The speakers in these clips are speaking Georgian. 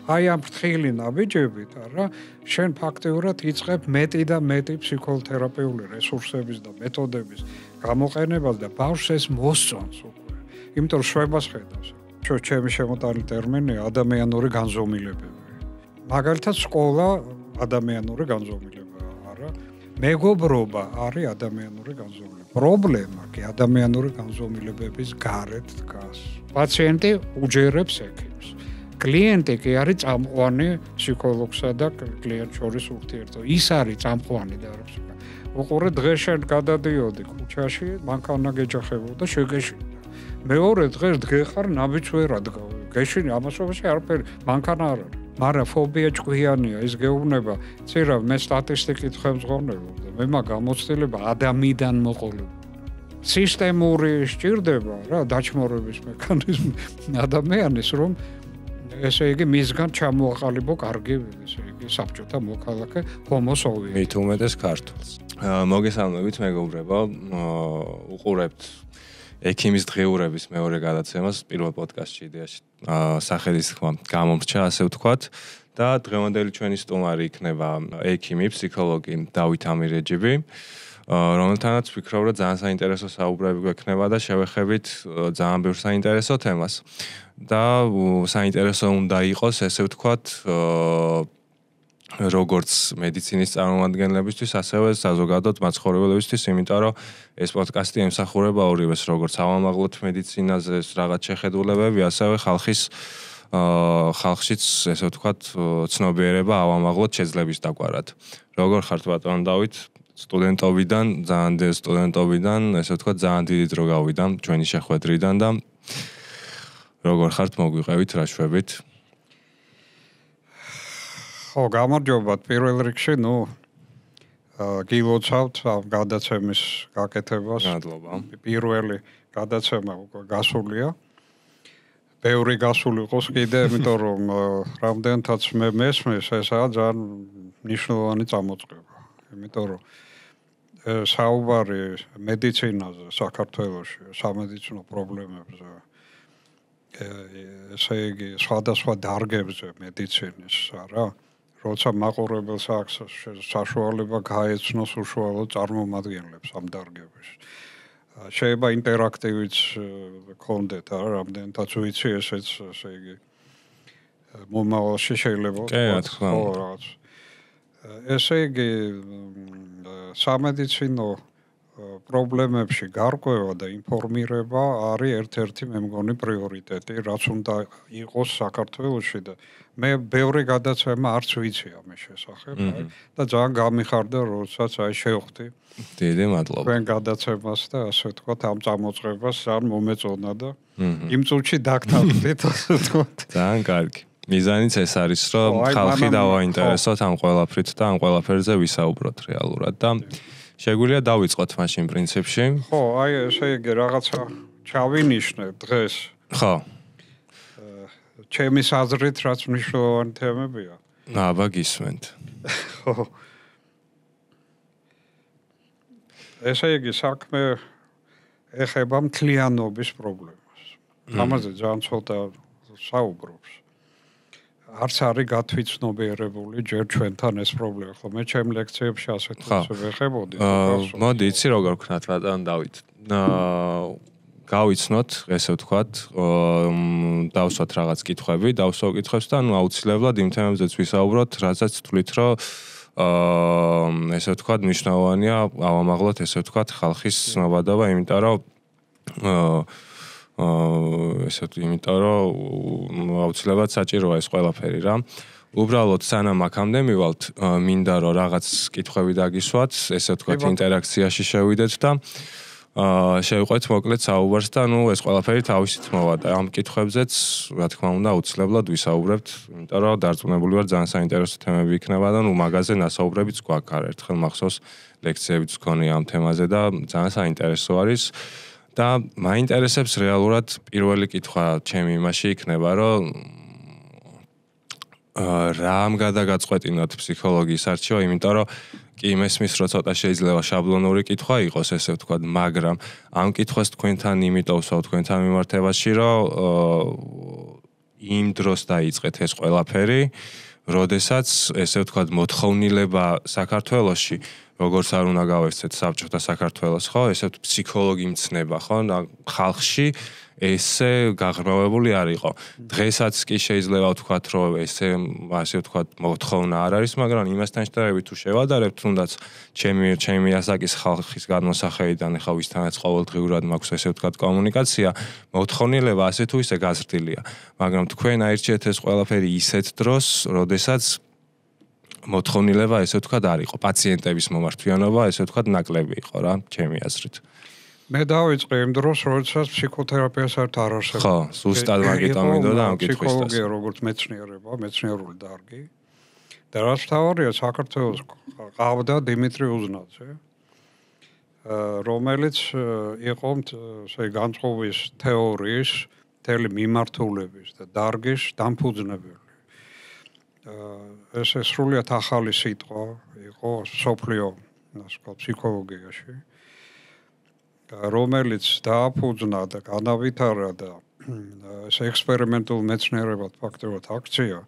აი ამ ფრთხილი ნაბიჯებით, არა, შენ ფაქტიურად იწყებ მეტი და მეტი ფსიქოთერაპიული რესურსების და მეთოდების გამოყენებას და ბავშვს ეს მოსწონს უკვე. იმიტომ რომ შვებას ხედავს. ჩემი შემოტანილი ტერმინია ადამიანური განზომილებები. მაგალითად სკოლა ადამიანური განზომილებაა, არა? მეგობრობა არის ადამიანური განზომილება. პრობლემა კი ადამიანური განზომილებების გარეთ დგას. პაციენტი უჯერებს ექიმს. კლიენტი კი არის წამყვანი ფსიქოლოგსა და კლიენტ შორის ურთიერთობა. ის არის წამყვანი და არა ფსიქოლოგი. უყურე დღეს შენ გადადიოდი ქუჩაში, მანქანა გეჯახებოდა და შეგეშინდა. მეორე დღეს დგეხარ ნაბიჯს ვერ ადგავ. გეშინი ამასობაში არაფერი, მანქანა არ არის. მაგრამ ფობია ჭკვიანია, ის გეუბნება, ცირა მე სტატისტიკით ხელმძღვანელობ და მე მაგ გამოცდილება ადამიანიდან მოყოლებ. სისტემური სჭირდება რა დაჩმორების მექანიზმი ადამიანის რომ ესე იგი მისგან ჩამოაყალიბო კარგი ესე იგი საბჭოთა მოქალაქე homo soviet. მით უმეტეს ქართულს. მოგესალმებით მეგობრებო, უყურებთ ექიმის დღეურების მეორე გადაცემას პირველ პოდკასტში იდეაში სახელის თქმა გამომრჩა ასე ვთქვათ და დღევანდელი ჩვენი სტუმარი იქნება ექიმი, ფსიქოლოგი დავით ამირეჯიბი, რომელთანაც ვფიქრობ, რომ ძალიან საინტერესო საუბრები გვექნება და შევეხებით ძალიან ბევრ საინტერესო თემას. და საინტერესო უნდა იყოს ესე ვთქვათ როგორც მედიცინის წარმომადგენლებისთვის, ასევე საზოგადოებრივ მაცხოვრებლებისთვის, იმიტომ რომ ეს პოდკასტი ემსახურება ორივეს, როგორც ავამაღლოთ მედიცინაზე რაღაც შეხედულებები, ასევე ხალხშიც ესე ვთქვათ ცნობიერება ავამაღლოთ შეძლების დაგვარად. როგორ ხართ ბატონ დავით? სტუდენტობიდან, ესე ვთქვათ, ძალიან დიდი დრო გავიდა ჩვენი შეხვედრიდან და როგორ ხართ, მოგვიყევით, რა შვებით? ხო, გამარჯობათ პირველ რიგში, გილოცავთ ამ გადაცემის გაკეთებას. მადლობა. პირველი გადაცემა უკვე გასულია. ბევრი გასული იყოს კიდე, იმიტომ რომ რამდენთაც მე მესმის, ესაა ძალიან მნიშვნელოვანი წამოწყება. იმიტომ რომ საუბარი მედიცინაზე საქართველოში, სამედიცინო პრობლემებზე, ესე იგი სხვადასხვა დარგებზე მედიცინის, არა? როცა მაყურებელს აქვს საშუალება გაეცნოს უშუალოდ წარმომადგენლებს ამ დარგებში. შეიძლება ინტერაქტივიც გქონდეთ, არა, რამდენთაც ვიცი, ესეც ესე იგი მომავალში შეიძლება ვთქვათ. ესე იგი სამედიცინო პრობლემებში გარკვევა და ინფორმირება არის ერთ-ერთი მე მგონი პრიორიტეტი, რაც უნდა იყოს საქართველოში და მე ბევრი გადაცემა არც ვიცი ამის შესახებ, და ძალიან გამიხარდა, როდესაც შევხვდი. დიდი მადლობა. თქვენ გადაცემას და ასე ვთქვათ, ამ წამოწყებას ძალიან მომეწონა და იმ წუთში დაგთავდით, ასე ვთქვათ. ძალიან კარგი. მიზანიც ეს არის, რომ ხალხი დავაინტერესოთ ამ ყველაფრით და ამ ყველაფერზე ვისაუბროთ რეალურად და შეგვიძლია დავიწყოთ მაშინ პრინციპში. ხო, აი ესე იგი რაღაცა ჩავინიშნე დღეს. ხო. ჩემი აზრით რაც მნიშვნელოვანი თემებია. აბა გისმენთ. ხო. ესე იგი საქმე ეხება მთლიანობის პრობლემას. ამაზე ძალიან ცოტა საუბრობს. არც არის გათვითცნობიერებული ჯერ ჩვენთან ეს პრობლემა. ხო, მე ჩემ ლექციებში ასეთ თემებს ვეხებოდი. მოდი, იცი როგორ ვქნათ ბატონ დავით. გავიცნოთ, ესე ვთქვათ, დავსვათ რაღაც კითხვები, დავსვავ კითხვებს და აუცილებლად იმ თემებზეც ვისაუბროთ, რასაც თვლით, რომ ესე ვთქვათ, მნიშვნელოვანია ავამაღლოთ, ესე ვთქვათ, ხალხის ცნობადობა, იმიტომ რომ აუცილებლად საჭიროა ეს ყველაფერი რა. უბრალოდ სანამ აქამდე მივალთ, მინდა რომ რაღაც კითხვები დაგისვათ, ესე ვთქვათ, ინტერაქციაში შევიდეთ და შევიყვეთ მოკლედ საუბარს და ეს ყველაფერი თავისით მოვა და ამ კითხვებზეც, რა თქმა უნდა, აუცილებლად ვისაუბრებთ, იმიტომ რომ დარწმუნებული ვარ ძალიან საინტერესო თემები იქნება და მაგაზე ნასაუბრებიც გვაქვს ერთხელ მახსოვს ლექციებიც გქონია ამ თემაზე და ძალიან საინტერესო არის. და მაინტერესებს რეალურად პირველი კითხვა ჩემი იმაში იქნება, რომ რა ამ გადაგაწყვეტინოთ ფსიქოლოგიის არჩევა, იმიტომ რომ კი მესმის, რომ ცოტა შეიძლება შაბლონური კითხვა იყოს, ესე ვთქვათ, მაგრამ ამ კითხვას თქვენთან იმიტომ ვსვავ თქვენთან მიმართებაში, რომ იმ დროს დაიწყეთ ეს ყველაფერი, როდესაც ესე ვთქვათ მოთხოვნილება საქართველოში როგორც არ უნდა გავეცეთ საბჭოთა საქართველოს, ხო, ესე ფსიქოლოგი მცნება, ხო, ხალხში ესე გაღრმავებული არ იყო. დღესაც კი შეიძლება ვთქვათ, რომ ესე ასე ვთქვათ, მოთხოვნა არ არის, მაგრამ იმასთან შედარებით თუ შევადარებთ, თუნდაც ჩემი ასაკის ხალხის გადმოსახედიდან, ახლა ვისთანაც ყოველდღიურად მაქვს ესე ვთქვათ კომუნიკაცია, მოთხოვნილება ასე თუ ისე გაზრდილია, მაგრამ თქვენ აირჩიეთ ეს ყველაფერი ისეთ დროს, როდესაც მოთხოვნილება ესე ვთქვათ არ იყო, პაციენტების მომართვიანობა ესე ვთქვათ ნაკლები იყო რა, ჩემი აზრით. მე დავიწყე იმ დროს, როდესაც ფსიქოთერაპია საერთოდ არ არსებობდა. ხო, ზუსტად მაგით მინდოდა ამ კითხვის. ფსიქოლოგია როგორც მეცნიერება, მეცნიერული დარგი. და რაც თავარია, საქართველოს ყავდა დიმიტრი უზნაძე, რომელიც იყო ესე განწყობის თეორიის, მთელი მიმართულების და დარგის დამფუძნებელი. ეს სრულიად ახალი სიტყვა იყო სოფლიო, ასე ვთქვათ, ფსიქოლოგიაში. რომელიც დააფუძნა და განავითარა და ეს ექსპერიმენტულ მეცნიერებად ფაქტობრივად აქცია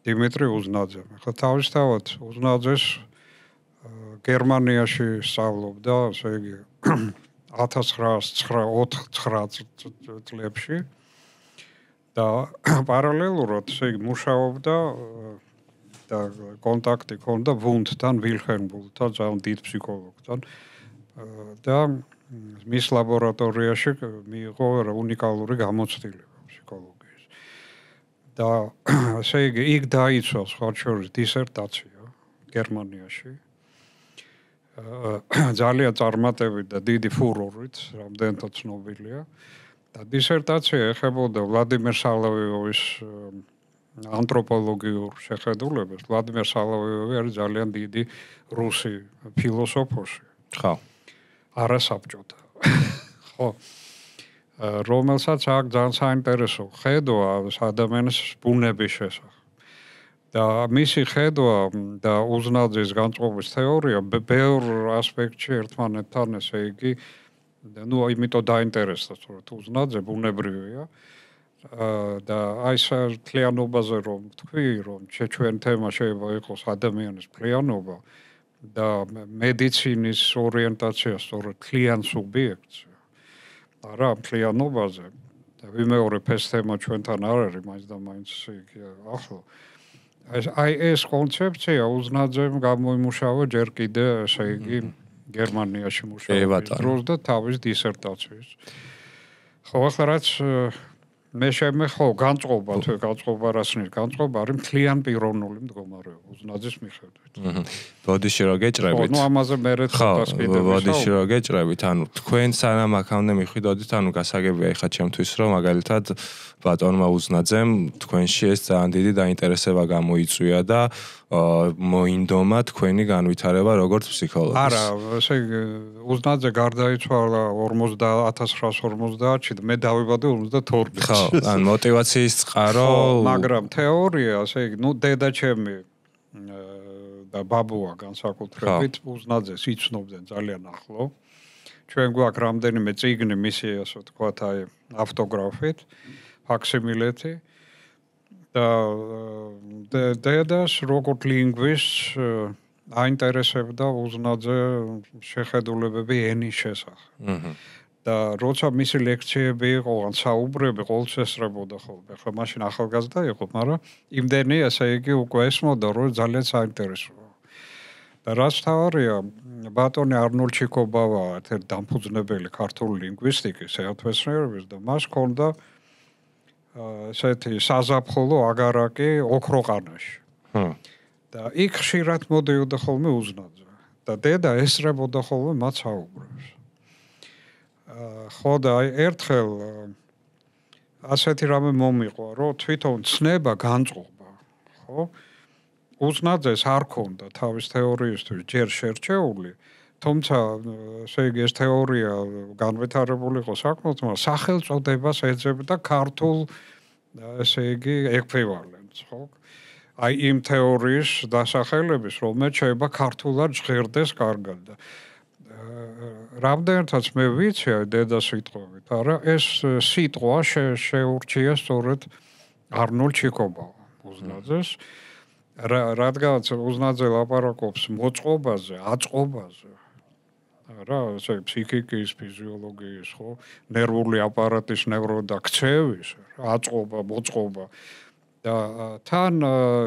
დიმიტრი უზნაძემ. ახლა თავისთავად უზნაძეს გერმანიაში სწავლობდა, ესე იგი 1909 წლებში და პარალელურად ესე იგი მუშაობდა და კონტაქტი ჰქონდა ვუნდთან, ვილჰელმ ვუნდთან, ძალიან დიდ ფსიქოლოგთან და მის ლაბორატორიაში მიიღო უნიკალური გამოცდილება ფსიქოლოგიის. და ესე იგი იქ დაიცვა სხვა შორის დისერტაცია გერმანიაში. ძალიან წარმატებით და დიდი ფურორით, რამდენადაც ცნობილია. და დისერტაცია ეხებოდა ვლადიმერ სალოვიოვის ანთროპოლოგიურ შეხედულებას. ვლადიმერ სალოვიოვი არის ძალიან დიდი რუსი ფილოსოფოსი. ხო. არასაბჭოთა. ხო. რომელსაც აქ ძალიან საინტერესო ხედვა ადამიანის ბუნების შესახებ. და მისი ხედვა და უზნაძის განწყობის თეორია ბევრ ასპექტში ერთმანეთთან ესე იგი ნუ იმიტომ დაინტერესდა, რომ უზნაძე ბუნებრივია. და აი მთლიანობაზე რომ თქვი, რომ ჩვენ თემა შეიძლება იყოს ადამიანის მთლიანობა და მედიცინის ორიენტაცია სწორედ მთლიან სუბიექტს. არა მთლიანობაზე. და ვიმეორებ ეს თემა ჩვენთან არ არის, მაინც და მაინც იგი ახლა. აი ეს კონცეფცია უზნაძემ გამოიმუშავა ჯერ კიდე, ესე იგი, გერმანიაში მუშაობის დროს და თავის დისერტაციის. ხო, ახლა რაც მე შემეხო განწყობა, თუ განწყობა რასნაირ განწყობა არის მთლიან პიროვნული მდგომარეობა უზნაძის მიხედვით. ბოდიში რო გეჭრებით. ნუ ამაზე მერე ცოტას კიდევ ბოდიში რო გეჭრებით, ანუ თქვენ სანამ აქამდე მიხვიდოდით, ანუ გასაგებია ეხა ჩემთვის, რომ მაგალითად ბატონმა უზნაძემ თქვენში ეს ძალიან დიდი დაინტერესება გამოიწვია და მოინდომა თქვენი განვითარება როგორც ფსიქოლოგის. არა, ესე იგი უზნაძე გარდაიცვალა 1950-ში და მე დავიბადე 52-ში. ხო, ან мотиваციის წყარო, მაგრამ თეორია, ესე იგი, ნუ დედაჩემი და ბაბუა განსაკუთრებით უზნაძეს იცნობდნენ ძალიან ახლო. ჩვენ გვაქვს რამდენიმე წიგნი მისი, ასე ვთქვათ, აი ავტოგრაფით, ფაქსიმილეთი. და დედას როგორც ლინგვისტს აინტერესებდა უზნაძე შეხედულებები ენის შესახებ. და როცა მისი ლექციები იყო, ან საუბრები ყოველთვის ესწრებოდა ხოლმე. ახლა მაშინ ახალგაზრდა იყო, მაგრამ იმდენი ესე იგი უკვე ესმოდა, რომ ძალიან საინტერესოა. და რაც თავარია, ბატონი არნოლდ ჩიკობავა, ერთ-ერთი დამფუძნებელი ქართული ლინგვისტიკის, საერთაშორისო და მას ჰქონდა ესეთი საზაფხულო აგარაკი ოქროყანაში. და იქ ხშირად მოდიოდა ხოლმე უზნაძე. და დედა ესწრებოდა ხოლმე მათ საუბრებს. ხო და ერთხელ ასეთი რამე მომიყვა, რომ თვითონ ცნება განწყობა, ხო? უზნაძეს არ ქონდა თავის თეორიისთვის ჯერ შერჩეული, თუმცა ესე იგი ეს თეორია განვითარებული იყო საკმაოდ, მაგრამ სახელწოდებას ეძებდა ქართულ ესე იგი ეკვივალენტს, ხო? აი იმ თეორიის დასახელების, რომელიც შეიძლება ქართულად ჟღერდეს კარგად და რამდენადაც მე ვიცი დედა სიტყვებით, არა ეს სიტყვა შეურჩია სწორედ არნოლდ ჩიკობა უზნაძეს რადგან უზნაძე ლაპარაკობს მოწყობაზე, აწყობაზე რა, ესე ფსიქიკის, ფიზიოლოგიის, ხო, ნერვული აპარატის ნევროდაქცევის, აწყობა, მოწყობა და თან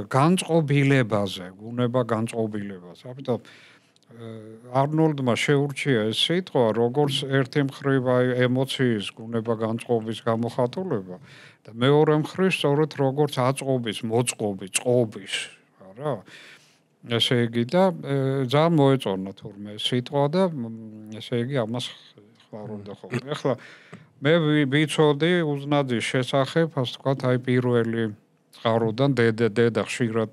განწყობილებაზე, გუნება განწყობილებაზე. ამიტომ არნოლდმა შეურჩია ეს სიტყვა, როგორც ერთი მხრივ აი ემოციის, გუნება განწყობის გამოხატულება და მეორე მხრივ სწორედ როგორც აწყობის, მოწყობის, წყობის, რა. ესე იგი და ძალიან მოეწონა თურმე სიტყვა და ესე იგი ამას ხმარობდა ხოლმე. ახლა მე ვიცოდი უზნაძის შესახებ, ასე ვთქვათ, აი პირველი წყაროდან დედა ხშირად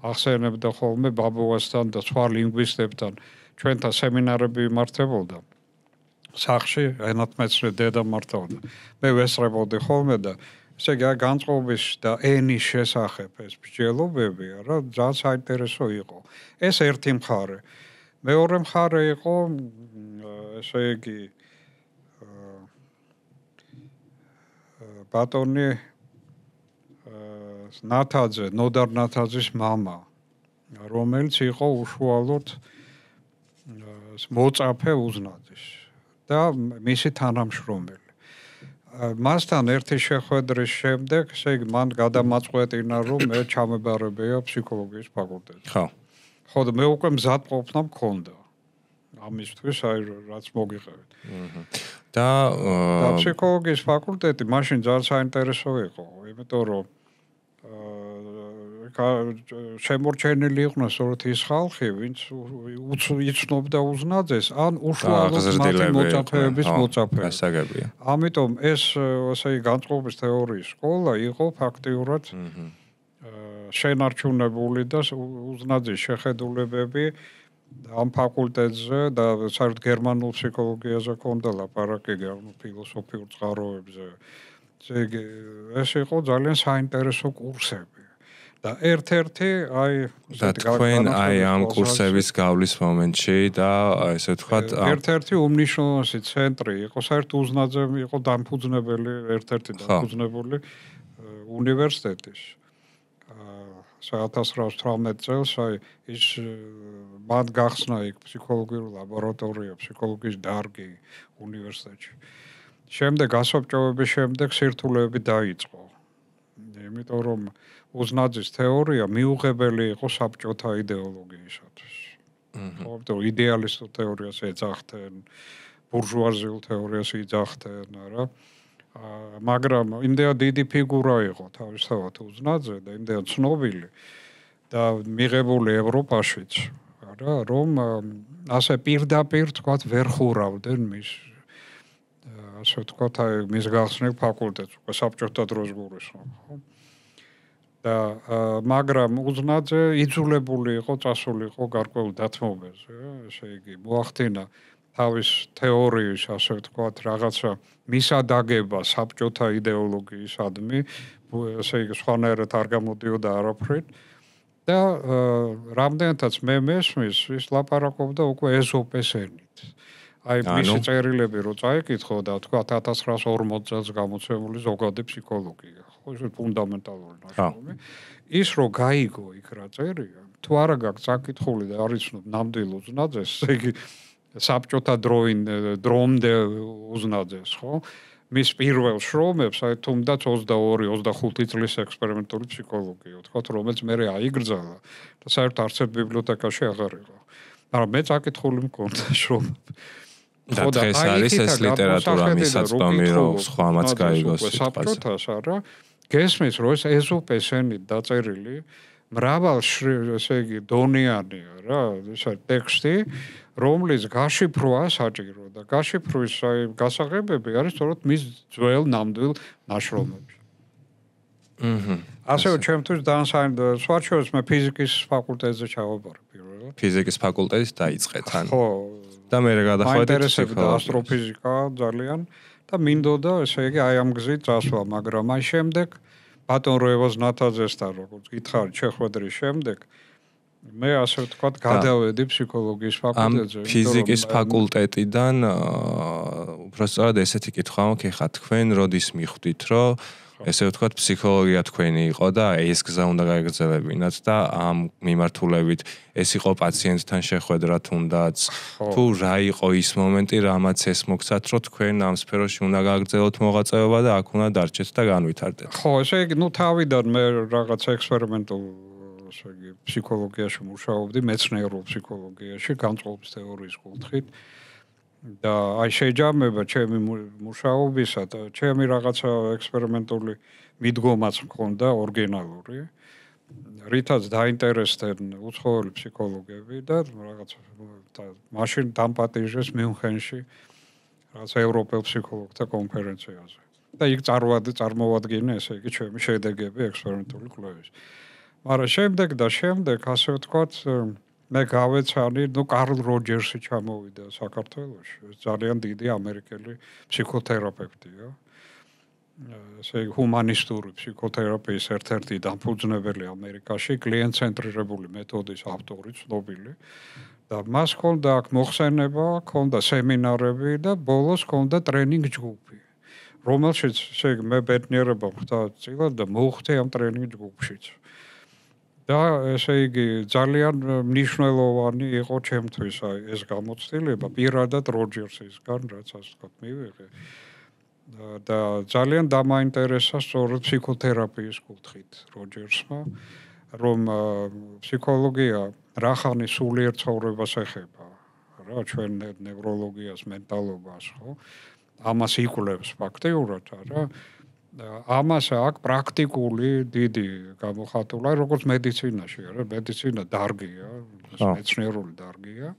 ახსენებდა ხოლმე ბაბუასთან და სხვა ლინგვისტებთან ჩვენთან სემინარები იმართებოდა. სახში ენათმეცნიერო დედა მართავდა. მე ვესწრებოდი ხოლმე და ესე იგი განწყობის და ენის შესახებ ეს მსჯელობებია რა ძალიან საინტერესო იყო. ეს ერთი მხარე. მეორე მხარე იყო ესე იგი ბატონი ნათაძე, ნოდარ ნათაძის მამა, რომელიც იყო უშუალოდ მოწაფე უზნაძის და მისი თანამშრომელი. მასთან ერთი შეხვედრის შემდეგ, ესე იგი, მან გადამაწყვეტინა, რომ მე ჩამებარებია ფსიქოლოგიის ფაკულტეტზე. ხო. ხო და მე უკვე მზადყოფნა მქონდა. ამისთვის აი რაც მოგიყევით. და ფსიქოლოგიის ფაკულტეტი მაშინ ძალიან საინტერესო იყო, იმიტომ რომ შემორჩენილი იყვნენ სწორედ ის ხალხი, ვინც იცნობდა უზნაძეს, ან უშუალოდ მათი მოწაფეების მოწაფე. გასაგებია. ამიტომ ეს ასე განწყობის თეორიის სკოლა იყო ფაქტიურად შენარჩუნებული და უზნაძის შეხედულებები ამ ფაკულტეტზე და საერთოდ გერმანულ ფსიქოლოგიაზე ქონდა ლაპარაკი, ფილოსოფიურ წყაროებზე. ეს იყო ძალიან საინტერესო კურსები. და ერთ-ერთი აი თქვენ აი ამ კურსების გავლის მომენტში და ესე ვთქვათ ერთ-ერთი უმნიშვნელოვანესი ცენტრი იყო საერთოდ უზნაძე იყო დამფუძნებელი ერთ-ერთი დამფუძნებული უნივერსიტეტის 1918 წელს აი ის მან გახსნა იქ ფსიქოლოგიური ლაბორატორია, ფსიქოლოგიის დარგი უნივერსიტეტში. შემდეგ გასაბჭოების შემდეგ სირთულეები დაიწყო. იმიტომ რომ უზნაძის თეორია მიუღებელი იყო საბჭოთა იდეოლოგიისათვის. ხო, იდეალისტურ თეორიას ეძახდნენ, ბურჟუაზიულ თეორიას იძახდნენ, რა. მაგრამ იმდენად დიდი ფიგურა იყო თავისთავად უზნაძე და იმდენად ცნობილი და მიღებული ევროპაშიც, რა, რომ ასე პირდაპირ თქვათ ვერ ხურავდნენ მის ასე ვთქვათ, აი მის გახსნილ ფაკულტეტს, უკვე საბჭოთა დროს გულისხმობ, ხო? და მაგრამ უზნაძე იძულებული იყო, წასული იყო გარკვეულ დათმობაზე, ესე იგი, მოახდინა თავის თეორიის, ასე ვთქვათ, რაღაცა მისადაგება საბჭოთა იდეოლოგიისადმი, ესე იგი, სხვანაირად არ გამოდიოდა არაფრით და რამდენადაც მე მესმის, ის ლაპარაკობდა უკვე ეზოპეს ენით. აი მისი წერილები რო წაიკითხო და თქვა 1940 წელს გამოცემული ზოგადი ფსიქოლოგია, ხო, ეს ფუნდამენტალური ნაშრომი. ის რო გაიგო იქ რა წერია, თუ არა გაქვს საკითხული და არ იცნობ ნამდვილ უზნაძეს, ესე იგი საბჭოთა დრომდე უზნაძეს, ხო? მის პირველ შრომებს, აი თუნდაც 22-25 წლის ექსპერიმენტული ფსიქოლოგია, თქვათ, რომელიც მე აიგრძალა და საერთოდ არც ერთ ბიბლიოთეკაში აღარ იყო. მაგრამ მე საკითხული მქონდა შრომები. და დღეს არის ეს ლიტერატურა მისაწვდომი, რომ სხვამაც გაიგოს საბჭოთას, არა? გესმის, რომ ეს ეზოპეს ენით დაწერილი მრავალ ესე იგი დონიანია რა, ეს ტექსტი, რომლის გაშიფრვა საჭირო და გაშიფრვის აი გასაღებები არის სწორედ მის ძველ ნამდვილ ნაშრომებში. ასევე ჩემთვის ძალიან სხვაჩვენს მე ფიზიკის ფაკულტეტზე ჩავაბარე პირველად. ფიზიკის ფაკულტეტის დაიწყეთ ან. ხო. და მე გადახვედით ინტერესებდა ასტროფიზიკა ძალიან და მინდოდა ესე იგი აი ამ გზით წასვლა, მაგრამ აი შემდეგ ბატონ როევას ნათაძესთან როგორც გითხარით შეხვედრის შემდეგ მე ასე ვთქვათ გადავედი ფსიქოლოგიის ფაკულტეტზე. ამ ფიზიკის ფაკულტეტიდან უბრალოდ ესეთი კითხვა მაქვს, ხა თქვენ როდის მიხვდით, რომ ესე ვთქვათ, ფსიქოლოგია თქვენი იყო და ეს გზა უნდა გაიგრძელებინათ და ამ მიმართულებით ეს იყო პაციენტთან შეხვედრა თუნდაც თუ რა იყო ის მომენტი, რამაც ეს მოგცათ, რომ თქვენ ამ სფეროში უნდა გააგრძელოთ მოღვაწეობა და აქ უნდა დარჩეთ და განვითარდეთ. ხო, ესე იგი, თავიდან მე რაღაც ექსპერიმენტულ ესე იგი ფსიქოლოგიაში მუშაობდი, მეცნიერულ ფსიქოლოგიაში, განწყობის თეორიის კუთხით. და აი შეჯამება ჩემი მუშაობისა და ჩემი რაღაცა ექსპერიმენტული მიდგომაც მქონდა ორიგინალური, რითაც დაინტერესდნენ უცხოელი ფსიქოლოგები და რაღაცა მაშინ დამპატიჟეს მიუნხენში რაღაც ევროპელ ფსიქოლოგთა კონფერენციაზე. და იქ წარმოვადგინე ესე იგი ჩემი შედეგები ექსპერიმენტული კვლევის. მაგრამ შემდეგ ასე ვთქვათ მე გავეცანი, კარლ როჯერსი ჩამოვიდა საქართველოში, ძალიან დიდი ამერიკელი ფსიქოთერაპევტია. ესე იგი ჰუმანისტური ფსიქოთერაპიის ერთ-ერთი დამფუძნებელი ამერიკაში, კლიენტ-ცენტრირებული მეთოდის ავტორი, ცნობილი. და მას ჰქონდა აქ მოხსენება, ჰქონდა სემინარები და ბოლოს ჰქონდა ტრენინგ ჯგუფი, რომელშიც ესე იგი მე ბედნიერება ხვდა წილად და მოვხდე ამ ტრენინგ ჯგუფშიც. და ესე იგი ძალიან მნიშვნელოვანი იყო ჩემთვის ეს გამოცდილება პირადად როჯერსისგან, რაც ასე ვთქვათ, მივიღე. და ძალიან დამაინტერესა სწორედ ფსიქოთერაპიის კუთხით როჯერსმა, რომ ფსიქოლოგია რახანი სულიერ ცხოვრებას ეხება, რა ჩვენ ნევროლოგიას, მენტალობას, ხო? ამას იკვლევს ფაქტიურად, რა. ამას აქვს პრაქტიკული დიდი გამოხატულა, როგორც მედიცინაში, რა, მედიცინა დარგია, მეცნიერული დარგია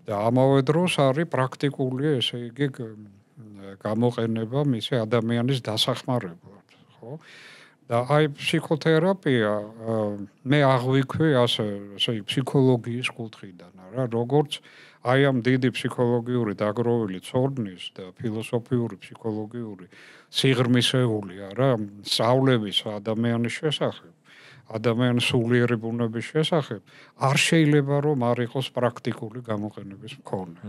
და ამავე დროს არის პრაქტიკული, ესე იგი, გამოყენება მისი ადამიანის დასახმარებლად, ხო? და აი ფსიქოთერაპია მე აღვიქვი ასე იგი ფსიქოლოგიის კუთხიდან, რა, როგორც აი ამ დიდი ფსიქოლოგიური დაგროვილი ცოდნის და ფილოსოფიური ფსიქოლოგიური სიღრმისეულია, რა, სწავლების ადამიანის შესახებ, ადამიანის სულიერი ბუნების შესახებ, არ შეიძლება რომ არ იყოს პრაქტიკული გამოყენების მქონე.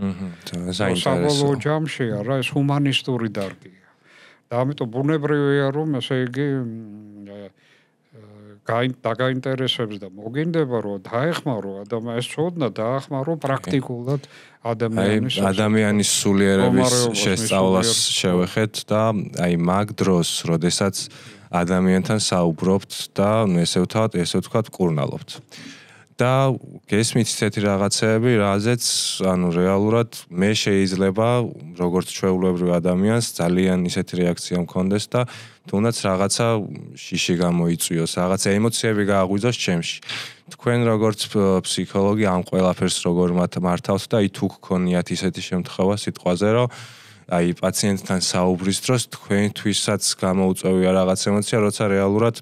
საბოლოო ჯამშია, რა, ეს ჰუმანისტური დარგია. და ამიტომ ბუნებრივია რომ ესე იგი დაგაინტერესებს და მოგინდება რომ დაეხმარო ადამიანს ცოდნა დაახმარო პრაქტიკულად ადამიანის სულიერების შესწავლას შევეხეთ და აი მაგ დროს, როდესაც ადამიანთან საუბრობთ და ესე ვთქვათ, კურნალობთ. და გესმით ისეთი რაღაცეები, რაზეც ანუ რეალურად მე შეიძლება როგორც ჩვეულებრივ ადამიანს ძალიან ისეთი რეაქცია მქონდეს და თუნდაც რაღაცა შიში გამოიწვიოს, რაღაცა ემოციები გააღვიძოს ჩემში. თქვენ როგორც ფსიქოლოგი ამ ყველაფერს როგორ მართავთ და თუ გქონიათ ისეთი შემთხვევა სიტყვაზე, რომ აი პაციენტთან საუბრის დროს თქვენთვისაც გამოუწვევია რაღაც ემოცია, როცა რეალურად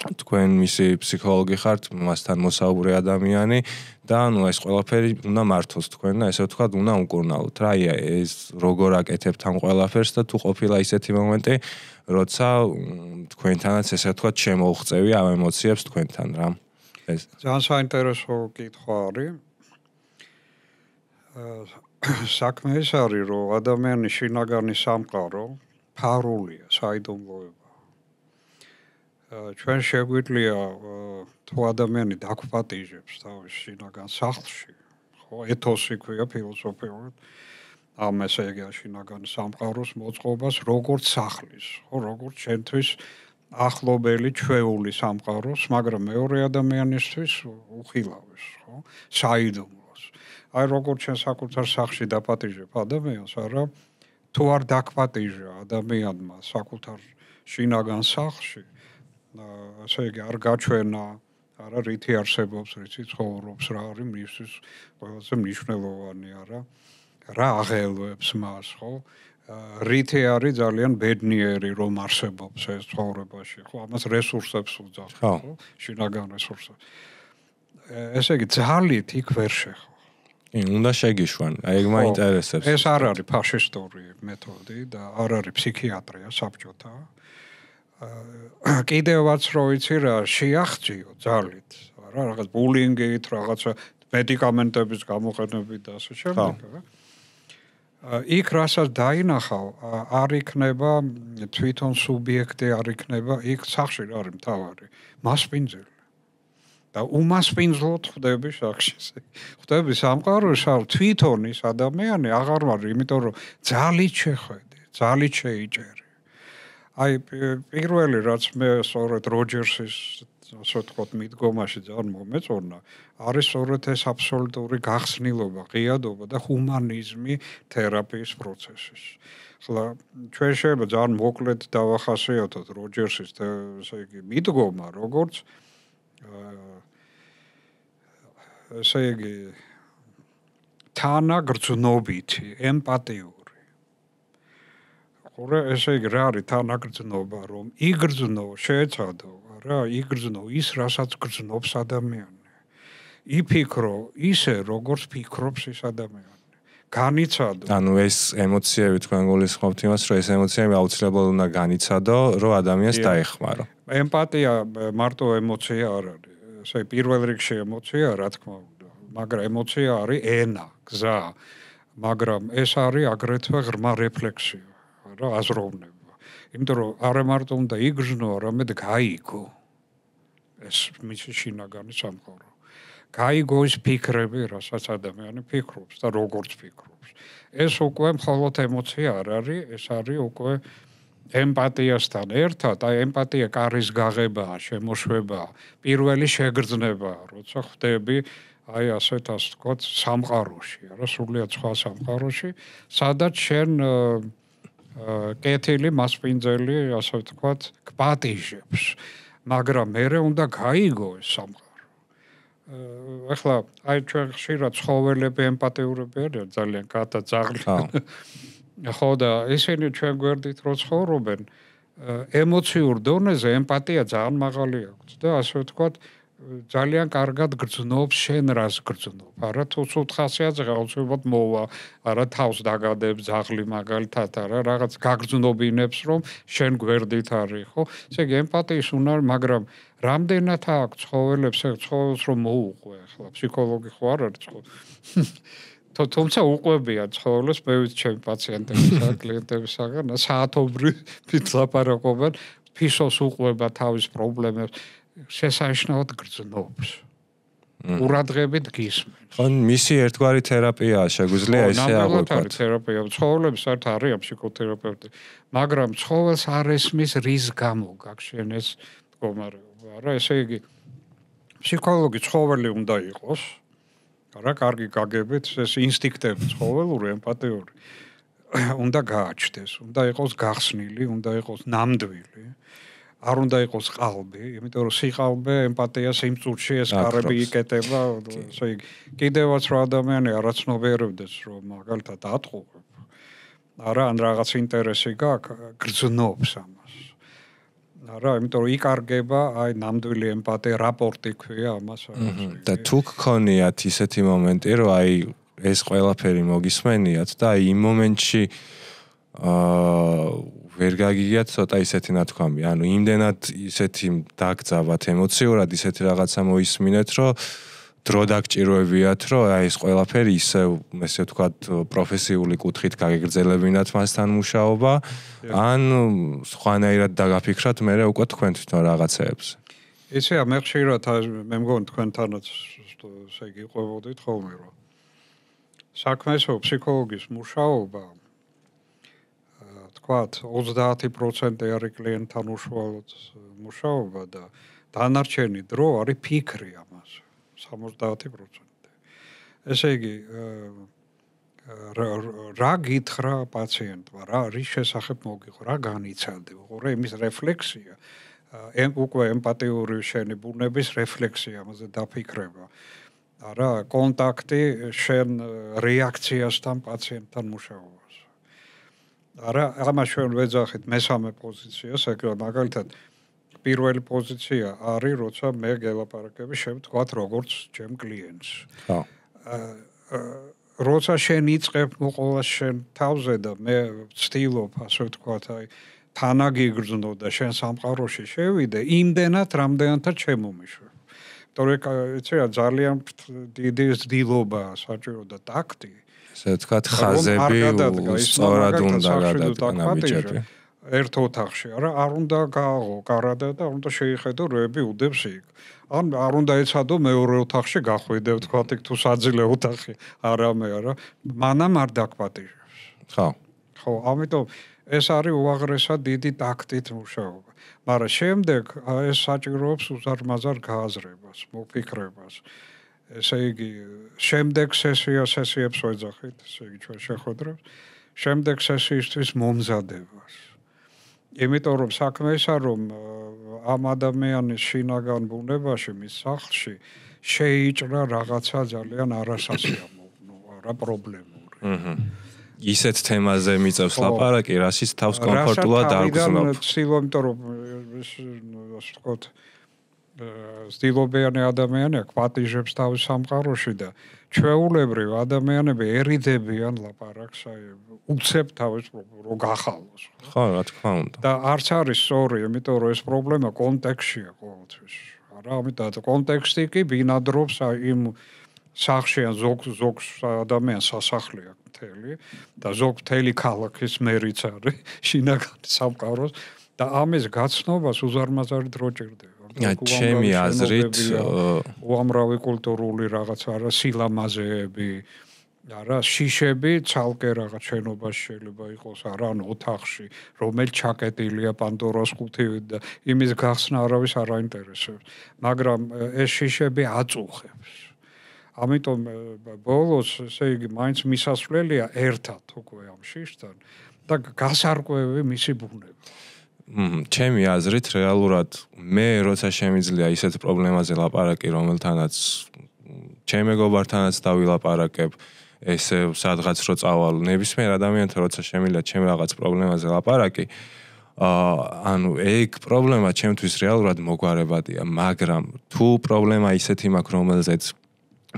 თქვენ მისი ფსიქოლოგი ხართ, მასთან მოსაუბრე ადამიანი და ანუ ეს ყველაფერი უნდა მართოს თქვენ და ესე ვთქვათ, უნდა უკურნალოთ. რა ეს როგორ აკეთებთ ამ ყველაფერს და თუ ყოფილა ისეთი მომენტი, როცა თქვენთანაც ესე ვთქვათ, შემოუღწევი ამ ემოციებს თქვენთან რა. ეს ძალიან საინტერესო კითხვა არის. საქმე ის არის, რომ ადამიანის შინაგანი სამყარო ფარულია, საიდუმლოება. ჩვენ შეგვიძლია თუ ადამიანი დაგვპატიჟებს თავის შინაგან სახლში, ხო, ეთოსი ქვია ფილოსოფიურად, ამ ესე იგი შინაგან სამყაროს მოწყობას როგორც სახლის, ხო, როგორც ჩვენთვის ახლობელი ჩვეული სამყაროს, მაგრამ მეორე ადამიანისთვის უხილავეს, ხო, საიდუმლოს. აი როგორც ჩვენ საკუთარ სახლში დაპატიჟებ ადამიანს, არა, თუ არ დაგვპატიჟა ადამიანმა საკუთარ შინაგან სახლში, ასე იგი არ გაჩვენა, არა, რითი არსებობს, რითი ცხოვრობს, რა არის მისთვის ყველაზე მნიშვნელოვანი, არა, რა აღელვებს მას, ხო? რითი არის ძალიან ბედნიერი რომ არსებობს ეს ცხოვრებაში, ხო? ამას რესურსებს უძახს, ხო? შინაგან რესურსებს. ესე იგი ძალით იქ ვერ შეხო. უნდა შეგიშვან, აი ეგ მაინტერესებს. ეს არ არის ფაშისტური მეთოდი და არ არის ფსიქიატრია საბჭოთა. კიდევაც რო იცი რა შეახციო ძალით, რა რაღაც ბულინგით, რაღაცა მედიკამენტების გამოყენებით და ასე შემდეგ, რა. იქ რასაც დაინახავ, არ იქნება თვითონ სუბიექტი, არ იქნება იქ სახში რა არის მთავარი, მასპინძელი. და უმასპინძლოდ ხვდები სახში. ხვდები სამყაროში, თვითონ ის ადამიანი აღარ ვარ, იმიტომ რომ ძალით შეხედე, ძალით შეიჭერი. აი პირველი რაც მე სწორედ როჯერსის ასე ვთქვათ მიდგომაში ძალიან მომეწონა, არის სწორედ ეს აბსოლუტური გახსნილობა, ღიადობა და ჰუმანიზმი თერაპიის პროცესის. ხლა ჩვენ შეიძლება ძალიან მოკლედ დავახასიათოთ როჯერსის ესე იგი მიდგომა, როგორც ესე იგი თანაგრძნობითი, ემპათიური. ყურე ესე იგი რა არის თანაგრძნობა, რომ იგრძნო, შეეცადო, რა, იგრძნო ის, რასაც გრძნობს ადამიანი. იფიქრო ისე, როგორც ფიქრობს ის ადამიანი. განიცადო. ანუ ეს ემოციები თქვენ გულისხმობთ იმას, რომ ეს ემოციები აუცილებლად უნდა განიცადო, რომ ადამიანს დაეხმარო. ემპათია მარტო ემოცია არ არის. ესე პირველ რიგში ემოცია, რა თქმა უნდა, მაგრამ ემოცია არის ენა, გზა, მაგრამ ეს არის აგრეთვე ღრმა რეფლექსია, რა, აზროვნება. იმიტომ რომ არა მარტო უნდა იგრძნო, არამედ გაიგო. ეს მისი შინაგანი სამყარო. გაიგო ის ფიქრები, რასაც ადამიანი ფიქრობს და როგორც ფიქრობს. ეს უკვე მხოლოდ ემოცია არ არის, ეს არის უკვე ემპათიასთან ერთად, აი ემპათია კარის გაღებაა, შემოშვებაა, პირველი შეგრძნებაა, როცა ხვდები აი ასეთ ასე ვთქვათ სამყაროში, არა სრულიად სხვა სამყაროში, სადაც შენ კეთილი მასპინძელი, ასე ვთქვათ, გპატიჟებს, მაგრამ მერე უნდა გაიგო ეს სამყარო. ახლა აი ჩვენ ხშირად ცხოველები ემპათიურები არიან ძალიან გადაძაღლი. ხო და ისინი ჩვენ გვერდით რო ცხოვრობენ, ემოციურ დონეზე ემპათია ძალიან მაღალი აქვს და ასე ვთქვათ, ძალიან კარგად გრძნობს შენ რას გრძნობ. არა თუ ცუდ ხასიათზე აუცილებლად მოვა, არა თავს დაგადებს ძაღლი მაგალითად, არა რაღაც გაგრძნობინებს რომ შენ გვერდით არის, ხო? ესე იგი ემპათიის უნარი, მაგრამ რამდენად აქვს ცხოველებს, ცხოველს რომ მოუყვე, ახლა ფსიქოლოგი ხო არ არის თუმცა უყვებიან ცხოველებს, მე ვიცი ჩემი პაციენტებისა, კლიენტებისაგან, საათობრივ ლაპარაკობენ, ფისოს უყვება თავის პრობლემებს, შესანიშნავად გრძნობს. ყურადღებით გისმენს. ხო, მისი ერთგვარი თერაპიაა, შეგვიძლია ესე აღვიქვათ. თერაპია, ცხოველებს საერთოდ არიან ფსიქოთერაპევტი, მაგრამ ცხოველს არ ესმის რის გამო გაგშენეს მდგომარეობა, რა, ესე იგი ფსიქოლოგი ცხოველი უნდა იყოს. რა, კარგი გაგებით, ეს ინსტინქტები ცხოველური, ემპათიური უნდა გააჩნდეს, უნდა იყოს გახსნილი, უნდა იყოს ნამდვილი. არ უნდა იყოს ყალბი, იმიტომ რომ სიყალბე ემპათიას იმ წუთში ეს კარები იკეტება, ესე იგი კიდევაც რა ადამიანი არაცნობიერებდეს, რომ მაგალითად ატყუებ. არა, ან რაღაც ინტერესი გაქვს, გრძნობს ამას. არა, იმიტომ რომ იკარგება აი ნამდვილი ემპათია, რაპორტი ქვია ამას. და თუ გქონიათ ისეთი მომენტი, რომ აი ეს ყველაფერი მოგისმენიათ და აი იმ მომენტში ვერ გაგიგიათ ცოტა ისეთი ნათქვამი, ანუ იმდენად ისეთი დაგძაბათ ემოციურად, ისეთი რაღაცა მოისმინეთ, რომ დრო დაგჭიროებიათ, რომ აი ეს ყველაფერი ისევ, ესე ვთქვათ, პროფესიული კუთხით გაგეგრძელებინათ მასთან მუშაობა, ან სხვანაირად დაგაფიქრათ, მე უკვე თქვენ თვითონ რაღაცეებს. ისეა, მე ხშირად მე მგონი თქვენთანაც ესე იგი ყვებოდით ხოლმე, რომ საქმესო ფსიქოლოგის მუშაობა თქვათ 30% არის კლიენტთან უშუალოდ მუშაობა და დანარჩენი დრო არის ფიქრი ამას 70%. ესე იგი რა გითხრა პაციენტმა, რა რის შესახებ მოგიყო, რა განიცადე, უყურე იმის რეფლექსია, უკვე ემპათიური შენი ბუნების რეფლექსია, ამაზე დაფიქრება. არა, კონტაქტი შენ რეაქციასთან პაციენტთან მუშაობას. არა, ამას ჩვენ ვეძახით მესამე პოზიციას, ეგრე მაგალითად პირველი პოზიცია არის, როცა მე გელაპარაკები შენ თქვათ როგორც ჩემ კლიენტს. ხო. როცა შენ იწყებ მოყოლას შენ თავზე და მე ვცდილობ, ასე ვთქვათ, აი თანაგიგრძნო და შენ სამყაროში შევიდე, იმდენად რამდენადაც შემომიშვებ. იმიტომ რომ იცი რა ძალიან დიდი ცდილობაა საჭირო და ტაქტი. ესე ვთქვათ, ხაზები სწორად უნდა გადადგა ბიჭები. ერთ ოთახში, არ უნდა გააღო კარადა და არ უნდა შეიხედო როები უდებს იქ. არ უნდა ეცადო მეორე ოთახში გახვიდე, ვთქვათ, იქ თუ საძილე ოთახი არამე არა, მანამ არ დაგპატიჟებს. ხო, ამიტომ ეს არის უაღრესად დიდი ტაქტით მუშაობა. მაგრამ შემდეგ ეს საჭიროებს უზარმაზარ გააზრებას, მოფიქრებას. ესე იგი, შემდეგ სესიებს ვეძახით, ესე იგი ჩვენ შეხვედრებს, შემდეგ სესიისთვის მომზადებას. იმიტომ რომ საქმე ისაა, რომ ამ ადამიანის შინაგან ბუნებაში, მის სახლში შეიჭრა რაღაცა ძალიან არასასიამოვნო, არა პრობლემური. ისეთ თემაზე მიწევს ლაპარაკი, რასაც თავს კომფორტულად არ გრძნობ. იმიტომ რომ ასე ვთქვათ, ცდილობიანი ადამიანი აქვს პატიჟებს თავის სამყაროში და ჩვეულებრივ ადამიანები ერიდებიან ლაპარაკს, უცებ თავის რო გახალოს. ხო, რა თქმა უნდა. და არც არის სწორი, იმიტომ რომ ეს პრობლემა კონტექსტშია ყოველთვის. არა, ამიტომ კონტექსტი კი ბინადრობს იმ სახლში ან ზოგ ადამიანს სასახლე აქვს მთელი და ზოგ მთელი ქალაქის მერიც არის შინაგანი სამყაროს და ამის გაცნობას უზარმაზარი დრო ჭირდება. ჩემი აზრით უამრავი კულტურული რაღაც არა სილამაზეები არა შიშები ცალკე რაღაც შენობაში შეიძლება იყოს არა ან ოთახში რომელიც ჩაკეტილია პანდორას ყუთივით და იმის გახსნა არავის არ აინტერესებს მაგრამ ეს შიშები აწუხებს ამიტომ ბოლოს ესე იგი მაინც მისასვლელია ერთად უკვე ამ შიშთან და გასარკვევი მისი ბუნება ჩემი აზრით რეალურად მე როცა შემიძლია ისეთ პრობლემაზე ლაპარაკი რომელთანაც ჩემ მეგობართანაც დავილაპარაკებ ესე სადღაც რო წავალ ნებისმიერ ადამიანთან როცა შემიძლია ჩემ რაღაც პრობლემაზე ლაპარაკი ანუ ეგ პრობლემა ჩემთვის რეალურად მოგვარებადია მაგრამ თუ პრობლემა ისეთი მაქვს რომელზეც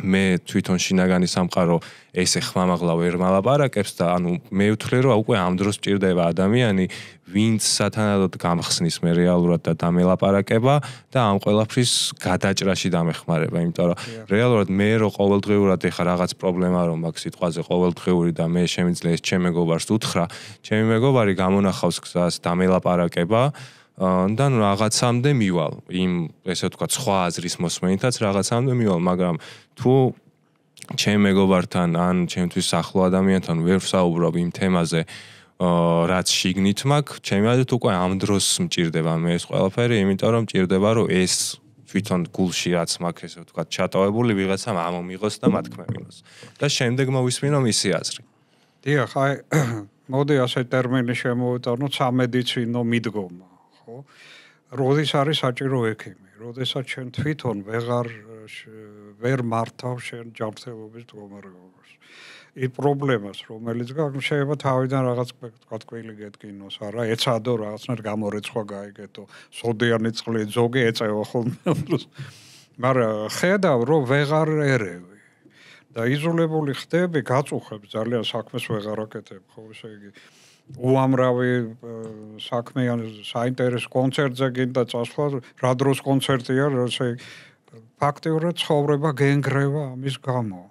მე თვითონ შინაგანი სამყარო ესე ხმამაღლა ვერ მალაპარაკებს და ანუ მე ვთვლი რომ უკვე ამ დროს ჭირდება ადამიანი ვინც სათანადოდ გამხსნის მე რეალურად და დამელაპარაკება და ამ ყველაფრის გადაჭრაში დამეხმარება იმიტომ რომ რეალურად მე რო ყოველდღიურად ეხა რაღაც პრობლემა რომ მაქვს სიტყვაზე ყოველდღიური და მე შემიძლია ეს ჩემ მეგობარს უთხრა ჩემი მეგობარი გამონახავს გზას დამელაპარაკება და ნუ რაღაცამდე მივალ იმ ესე ვთქვათ სხვა აზრის მოსმენითაც რაღაცამდე მივალ მაგრამ თუ ჩემ მეგობართან ან ჩემთვის ახლო ადამიანთან ვერ ვსაუბრობ იმ თემაზე რაც შიგნით მაქვს ჩემი აზრით უკვე ამ დროს მჭირდება მე ეს ყველაფერი იმიტომ რომ მჭირდება რომ ეს თვითონ გულში რაც მაქვს ესე ვთქვათ ჩატოვებული ვიღაცამ ამომიღოს და მათქმევინოს და შემდეგ მოვისმინო მისი აზრი დიახ აი მოდი ასე ტერმინი შემოვიტანოთ სამედიცინო მიდგომა ხო? როდის არის საჭირო ექიმი? როდესაც შენ თვითონ ვერ მართავ შენ ჯანმრთელობის მდგომარეობას. იმ პრობლემას, რომელიც შეიძლება თავიდან რაღაც თქვა კვილი გეტკინოს, არა, ეცადო რაღაცნაირ გამორეცხვა გაიგეთო, სოდიანი წყლით ზოგი ეწევა ხოლმე. მაგრამ ხედავ რომ ვეღარ ერევი. და იზოლებული ხდები, გაწუხებს ძალიან საქმეს ვეღარ აკეთებ, ხო, ესე იგი უამრავი საქმეა საინტერესო კონცერტზე გინდა წასვლა რა დროს კონცერტია ესე ფაქტიურად ცხოვრება გენგრევა ამის გამო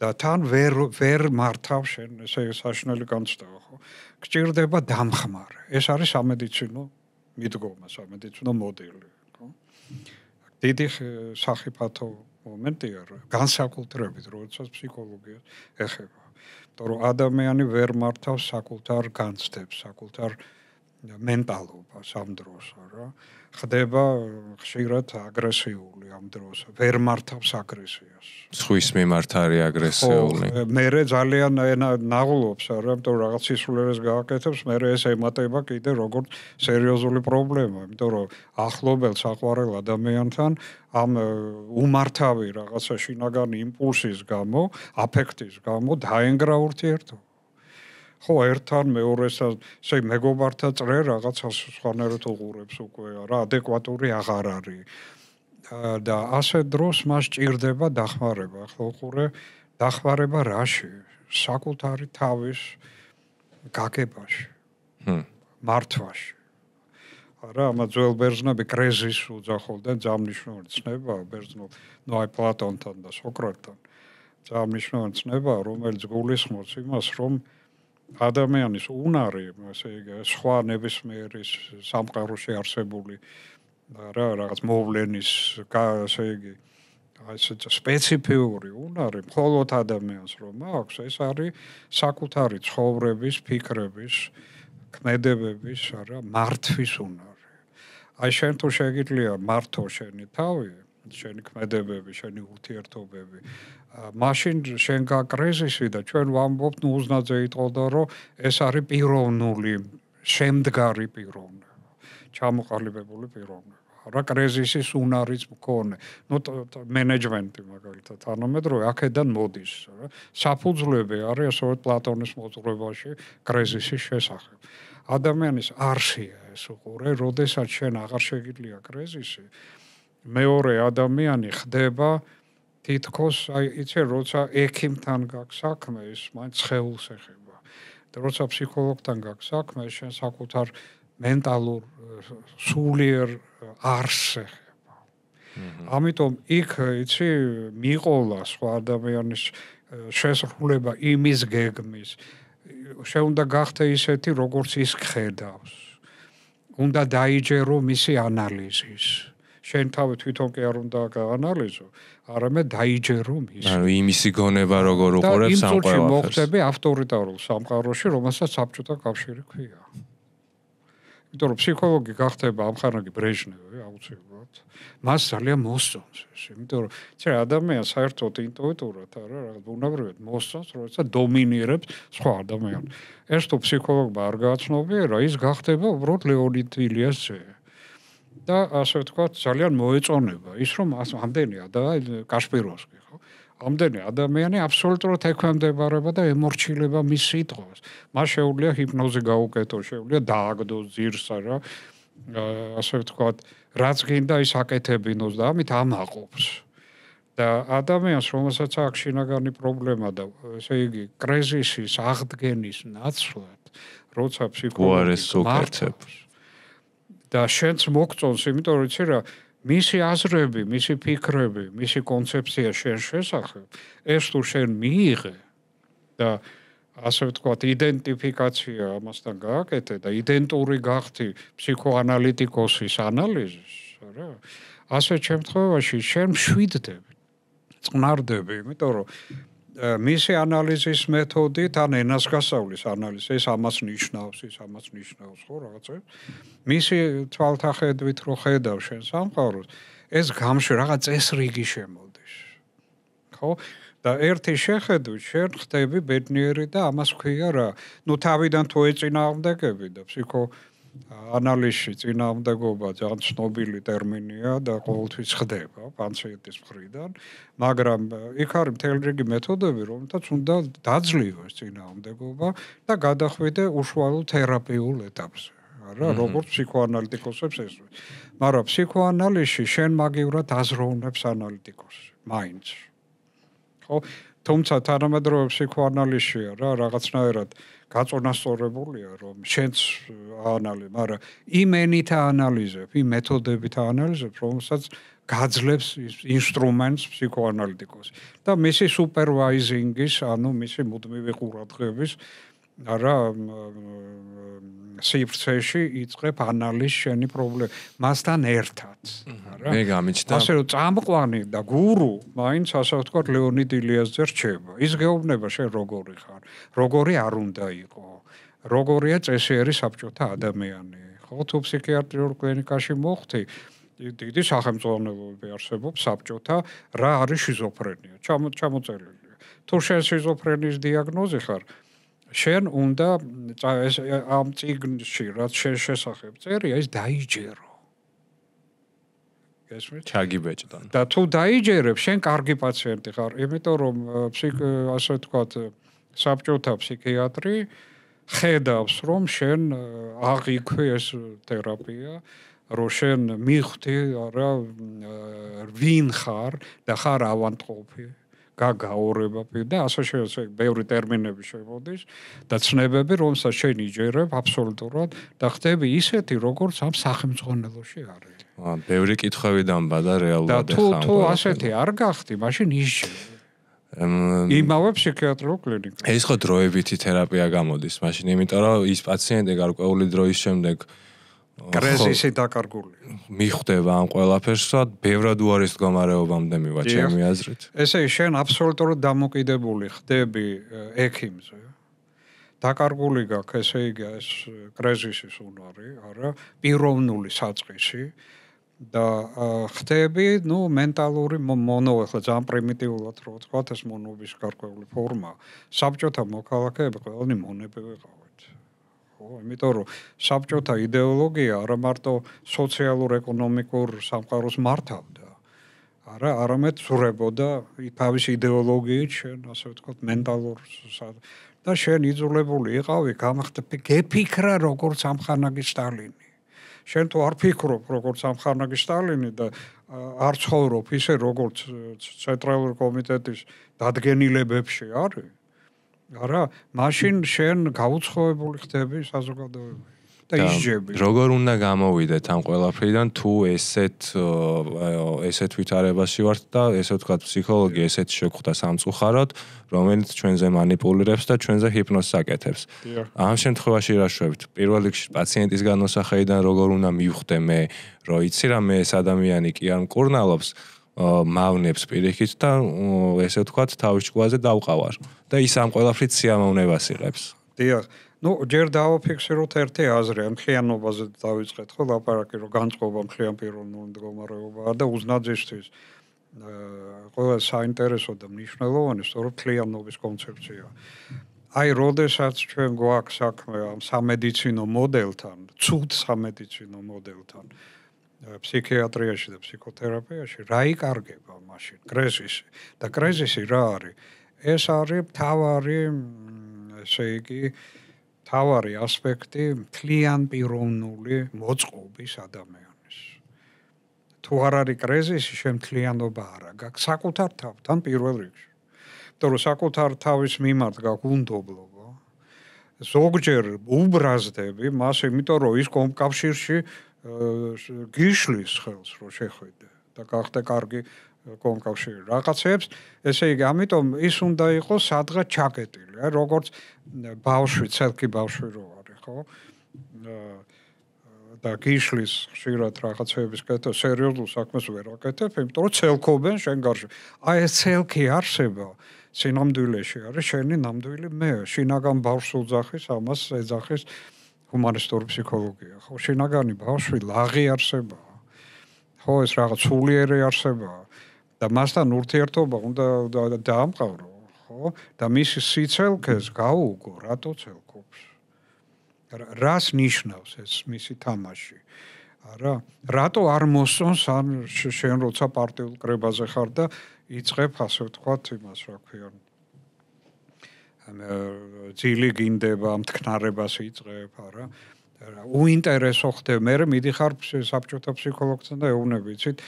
და თან ვერ მართავ შენ ესე საშინელი განცდავა ხო გჭირდება დამხმარე ეს არის სამედიცინო მიდგომა სამედიცინო მოდელი ხო დიდი სახიფათო მომენტია განსაკუთრებით როდესაც ფსიქოლოგია ეხება რომ ადამიანი ვერ მართავს საკუთარ განცდებს, საკუთარ მენტალობას ამ დროს, რა. ხდება ხშირად აგრესიული ამ დროს, ვერ მართავს აგრესიას. სხვის მიმართ არის აგრესიული. მერე ძალიან ნაღლობს, რა, იმიტომ რომ რაღაც სისულელეს გააკეთებს, მერე ეს ემატება კიდე როგორც სერიოზული პრობლემა, იმიტომ რომ ახლობელ საყვარელ ადამიანთან ამ უმართავი რაღაცა შინაგანი იმპულსის გამო, აფექტის გამო დაენგრა ურთიერთობა. ხო, ერთთან მეორესთან, ესე მეგობართან წრე რაღაცას სხვანაირად უყურებს უკვე, რა, ადეკვატური აღარ არის. და ასე დროს მას ჭირდება დახმარება. ხო, უყურე, დახმარება რაში? საკუთარი თავის გაგებაში. მართვაში. არა, ამა ძველ ბერძნები კრეზის უძახოლდნენ, ძამნიშნული ცნება, ბერძნულ, ნუ აი პლატონთან და სოკრატთან. ძალიან ცნება, რომელიც გულისხმობს იმას, რომ ადამიანის უნარი, ასე იგი, სხვა ნებისმიერი სამყაროში არსებული რაღაც მოვლენის, ასე იგი, ასე სპეციფიური უნარი, მხოლოდ ადამიანს რომ აქვს, ეს არის საკუთარი ცხოვრების, ფიქრების, ქმედებების, მართვის უნარი. აი შენ თუ შეგიძლია მართო შენი თავი, შენი ქმედებები, შენი ურთიერთობები, მაშინ შენ გაკრიზისი და ჩვენ ვამბობთ, ნუ უზნაძე იტყოდა, რომ ეს არის პიროვნული, შემდგარი პიროვნება, ჩამოყალიბებული პიროვნება. რა კრიზისის უნარიც მქონე. ნუ მენეჯმენტი მაგალითად თანამედროვე აქედან მოდის, რა. საფუძვლები არის ასევე პლატონის მოძღვრებაში კრიზისის შესახებ. ადამიანის არსია ეს უყურე, როდესაც შენ აღარ შეგიძლია კრიზისი, მეორე ადამიანი ხდება თითქოს, აი იცი, როცა ექიმთან გაქვს საქმე, ის მაინც სხეულს ეხება. და როცა ფსიქოლოგთან გაქვს საქმე, შენ საკუთარ მენტალურ სულიერ არსს ეხება. ამიტომ იქ იცი, მიყოლა სხვა ადამიანის შესრულება იმის გეგმის. შეუნდა გახდე ისეთი, როგორც ის ხედავს. უნდა დაიჯერო მისი ანალიზის. შენ თავი თვითონ კი არ უნდა გაანალიზო, არამედ დაიჯერო მის. ანუ იმისი გონება როგორ უყურებს ამ ყველაფერს. და მოხდები ავტორიტარულ სამყაროში, რომელსაც საბჭოთა კავშირი ქვია. იმიტომ რომ ფსიქოლოგი გახდება ამხანაგი ბრეჟნევი, აუცილებლად. მას ძალიან მოსწონს ეს, იმიტომ რომ ცერა ადამიანს საერთოდ ინტუიტურად რაღაც ბუნებრივად მოსწონს, როდესაც დომინირებს სხვა ადამიანს. ეს თუ ფსიქოლოგმა არ გააცნობიერა, ის გახდება უბრალოდ ლეონიდ ილიას ძე. და ასე ვთქვათ, ძალიან მოეწონება ის, რომ ამდენი კაშპიროვსკი, ხო? ამდენი ადამიანი აბსოლუტურად ექვემდებარება და ემორჩილება მის სიტყვას. მას შეუძლია ჰიპნოზი გაუკეთო, შეუძლია დააგდოს ძირს, რა. ასე ვთქვათ, რაც გინდა ის აკეთებინოს და ამით ამაყობს. და ადამიანს, რომელსაც აქვს შინაგანი პრობლემა და ესე იგი, კრიზისის აღდგენის ნაცვლად, როცა ფსიქოლოგი მართავს და შენც მოგწონს, იმიტომ რომ იცი რა, მისი აზრები, მისი ფიქრები, მისი კონცეფცია შენ შესახებ, ეს თუ შენ მიიღე და ასე ვთქვათ, იდენტიფიკაცია ამასთან გააკეთე და იდენტური გახდი ფსიქოანალიტიკოსის ანალიზის, რა. ასეთ შემთხვევაში შენ მშვიდდები, წყნარდები, იმიტომ რომ მისი ანალიზის მეთოდით ან ენას გასავლის ანალიზი, ეს ამას ნიშნავს, ის ამას ნიშნავს, ხო, რაღაცა. მისი თვალთახედვით რო ხედავ შენ სამყაროს, ეს გამში რაღაც წესრიგი შემოდის. ხო? და ერთი შეხედვით შენ ხდები ბედნიერი და ამას ქვია რა. ნუ თავიდან თუ ეწინააღმდეგები და ფსიქოანალიზში წინააღმდეგობა ძალიან ცნობილი ტერმინია და ყოველთვის ხდება პაციენტის მხრიდან, მაგრამ იქ არის მთელი რიგი მეთოდები, რომელთაც უნდა დაძლივო ეს წინააღმდეგობა და გადახვიდე უშუალო თერაპიულ ეტაპზე. არა, როგორც ფსიქოანალიტიკოსებს ესვე. მაგრამ ფსიქოანალიზში შენ მაგივრად აზროვნებს ანალიტიკოსი, მაინც. ხო? თუმცა თანამედროვე ფსიქოანალიზშია რა, რაღაცნაირად გაწონასწორებულია, რომ შენც აანალიზებ, მაგრამ იმენით აანალიზებ, იმ მეთოდებით აანალიზებ, რომელსაც გაძლევს ინსტრუმენტს ფსიქოანალიტიკოსი. და მისი სუპერვაიზინგის, ანუ მისი მუდმივი ყურადღების არა სივრცეში იწყებ ანალიზს შენი პრობლემა მასთან ერთად. არა? მე გამიჩნდა. ასე რომ წამყვანი და გურუ მაინც ასე ვთქვათ ლეონიდ ილიასძე რჩება. ის გეუბნება შენ როგორი ხარ, როგორი არ უნდა იყო, როგორია წესიერი საბჭოთა ადამიანი. ხო, თუ ფსიქიატრიულ კლინიკაში მოხდი, დიდი სახელმწიფოებრივი არსებობს საბჭოთა, რა არის შიზოფრენია, ჩამოწერილია. თუ შენ შიზოფრენის დიაგნოზი ხარ, შენ უნდა ამ წიგნში, რაც შენ შესახებ წერია, ის დაიჯერო. გესმით? ჩაგიბეჭდან. და თუ დაიჯერებ, შენ კარგი პაციენტი ხარ, იმიტომ რომ ასე ვთქვათ, საბჭოთა ფსიქიატრი ხედავს, რომ შენ აღიქვე ეს თერაპია, რომ შენ მიხვდი, რა ვინ ხარ და ხარ ავანტყოფი. გაგაორება და ასე შეიძლება ბევრი ტერმინები შემოდის და ცნებები, რომელსაც შენ იჯერებ აბსოლუტურად და ხდები ისეთი, როგორც ამ სახელმწიფოში არის. ბევრი კითხვები დამბადა რეალურად და თუ ასეთი არ გახდი, მაშინ ისჯები. იმავე ფსიქიატრიულ კლინიკაში. ეს ხო დროებითი თერაპია გამოდის, მაშინ, იმიტომ რომ ის პაციენტი გარკვეული დროის შემდეგ კრიზისი დაკარგული. მიხვდება ამ ყველაფერს და ბევრად უარის მდგომარეობამდე მივა ჩემი აზრით. ესე იგი შენ აბსოლუტურად დამოკიდებული ხდები ექიმზე. დაკარგული გაქვს, ესე იგი ეს კრიზისის უნარი, არა, პიროვნული საწყისი და ხდები, მენტალური ახლა ძალიან პრიმიტიულად რო ვთქვა, ეს მონობის გარკვეული ფორმა. საბჭოთა მოქალაქეები ყველანი მონები ვიყავით. იმიტომ რომ საბჭოთა იდეოლოგია არა მარტო სოციალურ-ეკონომიკურ სამყაროს მართავდა, არამედ ზურებოდა თავის იდეოლოგიით შენ, ასე ვთქვათ, მენტალურ და შენ იძულებული იყავი გეფიქრა როგორც ამხანაგი სტალინი. შენ თუ არ ფიქრობ როგორც ამხანაგი სტალინი და არ ცხოვრობ ისე როგორც ცენტრალური კომიტეტის დადგენილებებში არის, არა, მაშინ შენ გაუცხოებული ხდები საზოგადოებაში და ისჯები. როგორ უნდა გამოვიდეთ ამ ყველაფრიდან თუ ესეთ ვითარებაში ვართ და ესე ვთქვათ ფსიქოლოგია ესეთ შეგხვდა სამწუხაროდ, რომელიც ჩვენზე манипуლირებს და ჩვენზე ჰიპნოზს აკეთებს. ამ შემთხვევაში რა შვებით? პირველ რიგში პაციენტის განმოსახედიდან როგორ უნდა მივხვდე მე, რომ იცი რა მე ეს ადამიანი კი არ მკურნალობს, მავნებს პირიქით და ესე ვთქვათ თავის ჭკუაზე დავყავარ და ის ამ ყველაფრით სიამოვნებას იღებს. დიახ. ჯერ დავაფიქსიროთ ერთი აზრი, ამ ხიანობაზე დავიწყეთ ხო ლაპარაკი, რომ განწყობა მხიან პიროვნული მდგომარეობაა და უზნაძისთვის ყველა საინტერესო და მნიშვნელოვანი სწორედ ხიანობის კონცეფცია. აი, როდესაც ჩვენ გვაქვს საქმე ამ სამედიცინო მოდელთან, ცუდ სამედიცინო მოდელთან, ფსიქიატრიაში და ფსიქოთერაპიაში, რა იკარგება მაშინ? კრიზისი. და კრიზისი რა არის? ეს არის მთავარი, ესე იგი, თავარი ასპექტი მთლიან პიროვნული მოწყობის ადამიანის. თუ არ არის კრიზისი, შენ მთლიანობა არ გაქვს საკუთარ თავთან პირველ რიგში. იმიტომ რომ საკუთარ თავის მიმართ გაქვს უნდობლობა. ზოგჯერ უბრაზდები მას, იმიტომ რომ ის კომკავშირში გიშლის ხელს რო შეხვიდე და გახდე კარგი კომკავშირი რაღაცებს, ესე იგი, ამიტომ ის უნდა იყოს სადღაც ჩაკეტილი, როგორც ბავშვი, ცელქი ბავშვი რო არის, ხო? და გიშლის ხშირად რაღაცების კეთება, სერიოზულ საქმეს ვერ აკეთებ, იმიტომ რომ ცელქობენ შენ გარშემო. აი ეს ცელქი არსება სინამდვილეში არის შენი ნამდვილი მე. შინაგან ბავშვს უძახის, ამას ეძახის ჰუმანისტური ფსიქოლოგია, ხო? შინაგანი ბავშვი ლაღი არსებაა. ხო, ეს რაღაც სულიერი არსებაა. და მასთან ურთიერთობა უნდა დაამყარო, ხო? და მის სიცელქეს გაუგო, რატო ცელქობს? რას ნიშნავს ეს მისი თამაში? არა, რატო არ მოსწონს ან შენ როცა პარტიულ კრებაზე ხარ და იწყებ, ასე ვთქვათ, იმას, რა ქვია, ძილი გინდება, მთქნარებას იწყებ, არა? უინტერესო ხდება, მე მიდიხარ საბჭოთა ფსიქოლოგთან და ეუბნები, იცით,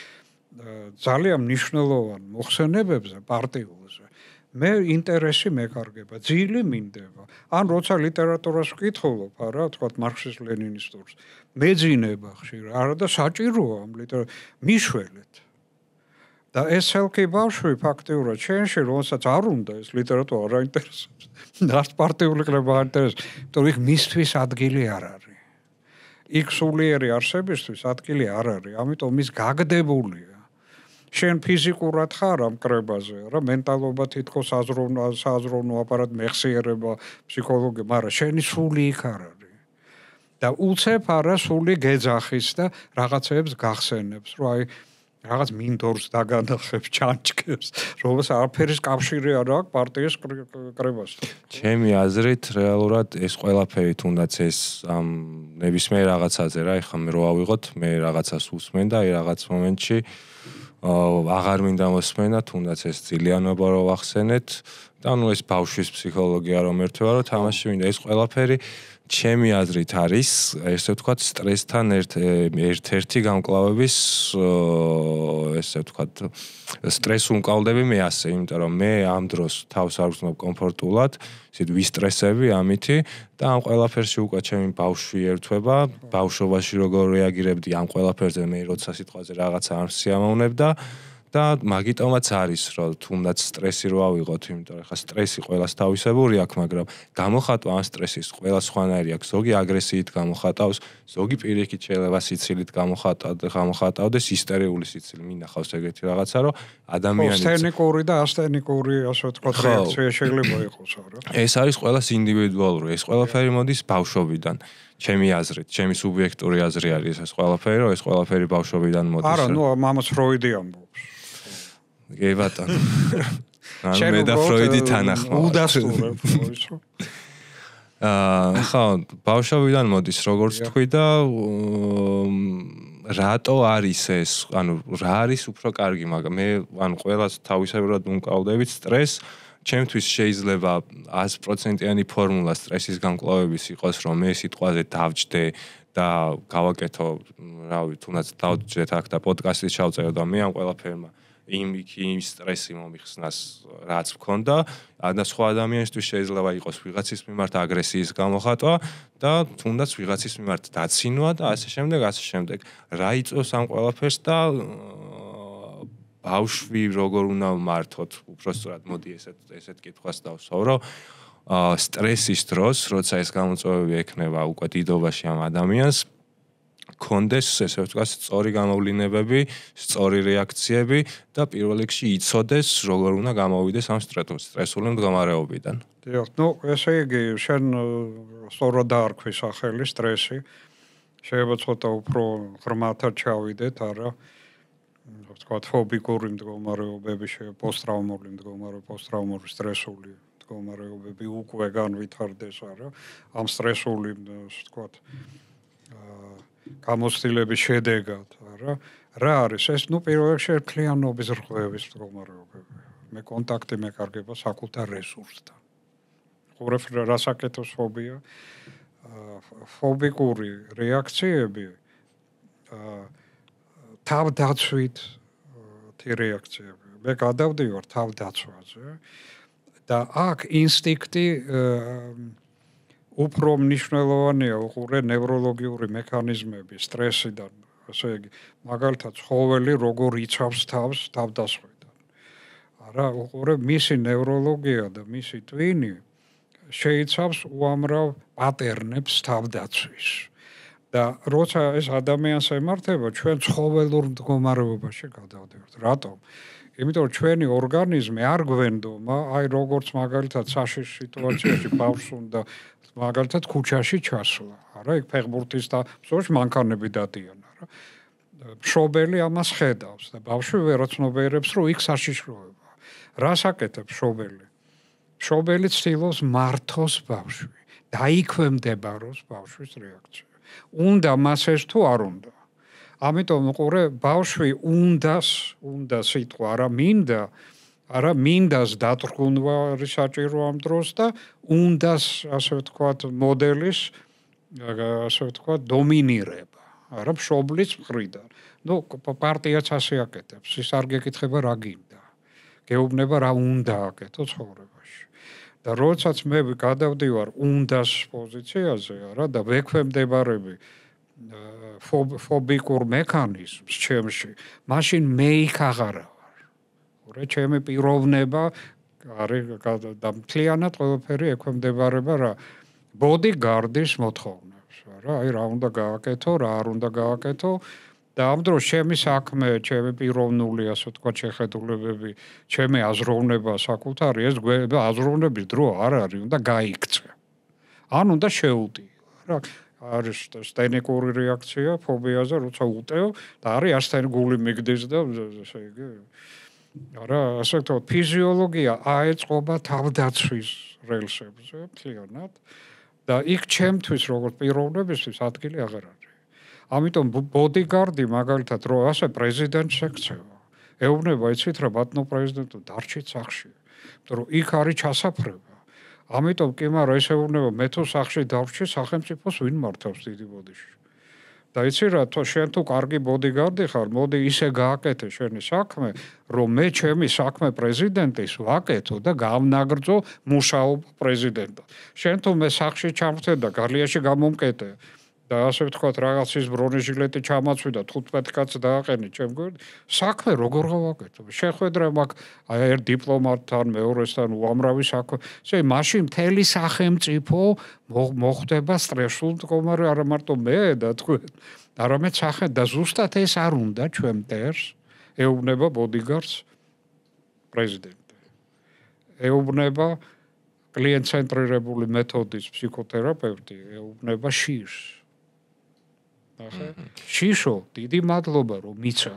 ძალიან მნიშვნელოვან მოხსენებებზე პარტიულზე. მე ინტერესი მეკარგება, ძილი მინდება. ან როცა ლიტერატურას ვკითხულობ, არა, თქვათ მარქსის-ლენინისტურს, მეძინება ხშირ, არა და საჭიროა ამ მიშველეთ. და ეს ცელქი ბავშვი ფაქტიურად შენში, რომელსაც არ უნდა ეს ლიტერატურა არ აინტერესებს. არც პარტიული კრება არ აინტერესებს, იმიტომ რომ იქ მისთვის ადგილი არ არის. იქ სულიერი არსებისთვის ადგილი არ არის, ამიტომ ის გაგდებულია. შენ ფიზიკურად ხარ ამ კრებაზე, რა, მენტალობა თითქოს საზროვნო აპარატ მეხსიერება, ფსიქოლოგია, მაგრამ შენი სული იქ არ არის. და უცებ არა სული გეძახის და რაღაცებს გახსენებს, რომ აი რაღაც მინდორს დაგანახებს, ჩანჩქებს, რომელს არაფერის კავშირი არ აქვს პარტიის კრებასთან. ჩემი აზრით, რეალურად ეს ყველაფერი თუნდაც ეს ამ ნებისმიერ რაღაცაზე რა, ეხლა მე რო ავიღოთ, მე რაღაცას უსმენ და აი რაღაც მომენტში აღარ მინდა მოსმენა, თუნდაც ეს ძილიანობა რო ვახსენეთ და ეს ბავშვის ფსიქოლოგია რომ ერთვება, რომ თამაში მინდა ეს ყველაფერი ჩემი აზრით არის, ესე ვთქვათ, სტრესთან ერთ-ერთი გამკლავების, ესე ვთქვათ, სტრეს უმკავლდები მე ასე, იმიტომ რომ მე ამ დროს თავს არ ვგრძნობ კომფორტულად, ისეთ ვისტრესები ამითი და ამ ყველაფერში უკვე ჩემი ბავშვი ერთვება, ბავშვობაში როგორ რეაგირებდი ამ ყველაფერზე მე როცა სიტყვაზე რაღაცა არ სიამოვნებდა და მაგიტომაც არის რომ თუნდაც სტრესი რო ავიღოთ, იმიტომ რომ ხა სტრესი ყველას თავისებური აქვს, მაგრამ გამოხატვა ამ სტრესის ყველა სხვანაირი აქვს. ზოგი აგრესიით გამოხატავს, ზოგი პირიქით შეიძლება სიცილით გამოხატავდეს, ისტერიული სიცილი მინახავს ეგეთი რაღაცა, რომ ადამიანის სტენიკური და ასტენიკური, ასე ვთქვათ, რეაქცია შეიძლება იყოს, არა? ეს არის ყველას ინდივიდუალური. ეს ყველაფერი მოდის ბავშვობიდან. ჩემი აზრით, ჩემი სუბიექტური აზრი არის ეს ყველაფერი, რომ ეს ყველაფერი ბავშვობიდან მოდის. არა, ნუ მამაც ფროიდი ამბობს. კი ბატონო. მე და ფროიდი თანახმოვართ. უდასტურებ ისო. ხო, ბავშვობიდან მოდის, როგორც თქვი და რატო არის ეს? ანუ რა არის უფრო კარგი, მაგრამ მე ანუ ყველას თავისებურად უმკავდებით სტრესს. ჩემთვის შეიძლება 100%-იანი ფორმულა სტრესის გამკლავების იყოს, რომ მე სიტყვაზე დავჯდე და გავაკეთო, რავი, თუნდაც დავჯდეთ აქ და პოდკასტი ჩავწერო და მე ამ ყველაფერმა იმ სტრესი მომიხსნას, რაც მქონდა, და სხვა ადამიანისთვის შეიძლება იყოს ვიღაცის მიმართ აგრესიის გამოხატვა და თუნდაც ვიღაცის მიმართ დაცინვა და ასე შემდეგ. რა იწვევს ამ ყველაფერს და ბავშვი როგორ უნდა მართოთ, უბრალოდ მოდი ესეთ კითხვას დავსვავ, რომ სტრესის დროს, როცა ეს გამოწვევები ექნება უკვე დიდობაში ამ ადამიანს, კონდეს ესე ვთქვათ, სწორი გამოვლინებები, სწორი რეაქციები და პირველ რიგში იცოდეს, როგორ უნდა გამოვიდეს ამ სტრესული მდგომარეობიდან. დიახ, ნუ ესე იგი, შენ სწორად დაარქვი სახელი სტრესი. შეიძლება ცოტა უფრო ღრმათად ჩავიდეთ, არა? ვთქვათ, ფობიკური მდგომარეობები, პოსტტრაუმული მდგომარეობები, პოსტტრაუმული სტრესული მდგომარეობები უკვე განვითარდეს, არა? ამ სტრესული, ვთქვათ, გამოცდილების შედეგად, არა? რა არის ეს? ნუ პირველ რიგში ერთლიანობის რღვევის მდგომარეობები. მე კონტაქტი მეკარგება საკუთარ რესურსთან. ხურებ რას აკეთებს ფობია? ფობიკური რეაქციები თავდაცვით რეაქციები. მე გადავდივარ თავდაცვაზე და აქ ინსტინქტი უფრო მნიშვნელოვანია, უყურე ნევროლოგიური მექანიზმები სტრესიდან, ასე იგი, მაგალითად, ცხოველი როგორ იცავს თავს თავდასხმიდან. არა, უყურე მისი ნევროლოგია და მისი ტვინი შეიცავს უამრავ პატერნებს თავდაცვის. და როცა ეს ადამიანს ემართება, ჩვენ ცხოველურ მდგომარეობაში გადავდივართ. რატომ? იმიტომ რომ ჩვენი ორგანიზმი არ გვენდომა, აი როგორც მაგალითად საშიშ სიტუაციაში ბავშვს უნდა მაგალითად ქუჩაში ჩასვლა. არა, იქ ფეხბურთის და მსოფლიოში მანქანები დადიან, არა. მშობელი ამას ხედავს და ბავშვი ვერაცნობიერებს, რომ იქ საშიშროება. რას აკეთებს მშობელი? მშობელი ცდილობს მართოს ბავშვი. დაიქვემდებაროს ბავშვის რეაქცია. უნდა მას ეს თუ არ უნდა. ამიტომ უყურე ბავშვი უნდა სიტყვა არა მინდას დათრგუნვა არის საჭირო ამ დროს და უნდას ასე ვთქვათ მოდელის ასე ვთქვათ დომინირება არა მშობლის მხრიდან. ნუ პარტიაც ასე აკეთებს. ის არ გეკითხება რა გინდა. გეუბნება რა უნდა აკეთო ცხოვრებაში. და როდესაც მე გადავდივარ უნდას პოზიციაზე არა და ვექვემდებარები ფობიკურ მექანიზმს ჩემში, მაშინ მე იქ აღარა ვარ. ურე ჩემი პიროვნება არის და მთლიანად ყველაფერი ექვემდებარება რა ბოდიგარდის მოთხოვნებს, რა აი რა უნდა გააკეთო, რა არ უნდა გააკეთო და ამ დროს ჩემი საქმე, ჩემი პიროვნული ასე ვთქვათ შეხედულებები, ჩემი აზროვნება საკუთარი ეს აზროვნების დრო არ არის, უნდა გაიქცე. ან უნდა შეუტიო, რა არის სტენიკური რეაქცია ფობიაზე, როცა უტევ და არის ასთენგული მიგდის და ესე იგი არა, ასე ვთქვათ, ფიზიოლოგია აეწყობა თავდაცვის რელსებზე მთლიანად და იქ ჩემთვის როგორც პიროვნებისთვის ადგილი აღარ არის. ამიტომ ბოდიგარდი მაგალითად რო ასე პრეზიდენტს ეკცევა. ეუბნება იცით რა ბატონო პრეზიდენტო დარჩით სახში. იმიტომ რომ იქ არის ჩასაფრება. ამიტომ კი მაგრამ ეს ეუბნება მე თუ სახში დავრჩი სახელმწიფოს ვინ მართავს დიდი ბოდიში. და იცი რა შენ თუ კარგი ბოდიგარდი ხარ, მოდი ისე გააკეთე შენი საქმე, რომ მე ჩემი საქმე პრეზიდენტის ვაკეთო და გავნაგრძო მუშაობა პრეზიდენტად. შენ თუ მე სახში ჩამრთე და გალიაში გამომკეტე და ასე ვთქვათ, რაღაცის ბრონეჟილეტი ჩამაცვიდა 15 კაცს დააყენე ჩემ გვერდ. საქმე როგორ გავაკეთო? შეხვედრა მაქვს ერთ დიპლომატთან, მეორესთან უამრავი საქმე. მაშინ მთელი სახელმწიფო მოხდება სტრესულ მდგომარეობაში, არა მარტო მე და თქვენ, არამედ და ზუსტად ეს არ უნდა ჩვენ მტერს, ეუბნება ბოდიგარდს პრეზიდენტი. ეუბნება კლიენტ-ცენტრირებული მეთოდის ფსიქოთერაპევტი, ეუბნება შიშს. შიშო, დიდი მადლობა რომ მიცა.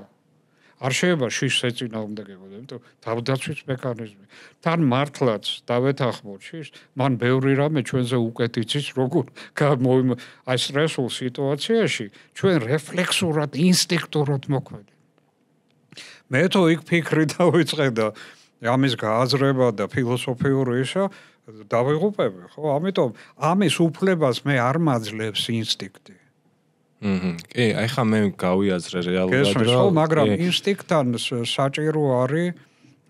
არ შეიძლება შიშს ეწინააღმდეგებოდი, იმიტომ თავდაცვის მექანიზმი. თან მართლაც დავეთანხმოთ შიშს, მან ბევრი რამე ჩვენზე უკეთ იცის, როგორ აი სტრესულ სიტუაციაში ჩვენ რეფლექსურად, ინსტინქტურად მოქმედებით. მე თო იქ ფიქრი დავიწყე და ამის გააზრება და ფილოსოფიური ისა დავიღუპები, ხო? ამიტომ ამის უფლებას მე არ მაძლევს ინსტინქტი. კი, აი ხა მე გავიაზრე რეალურად რომ მაგრამ ინსტინქტთან საჭირო არის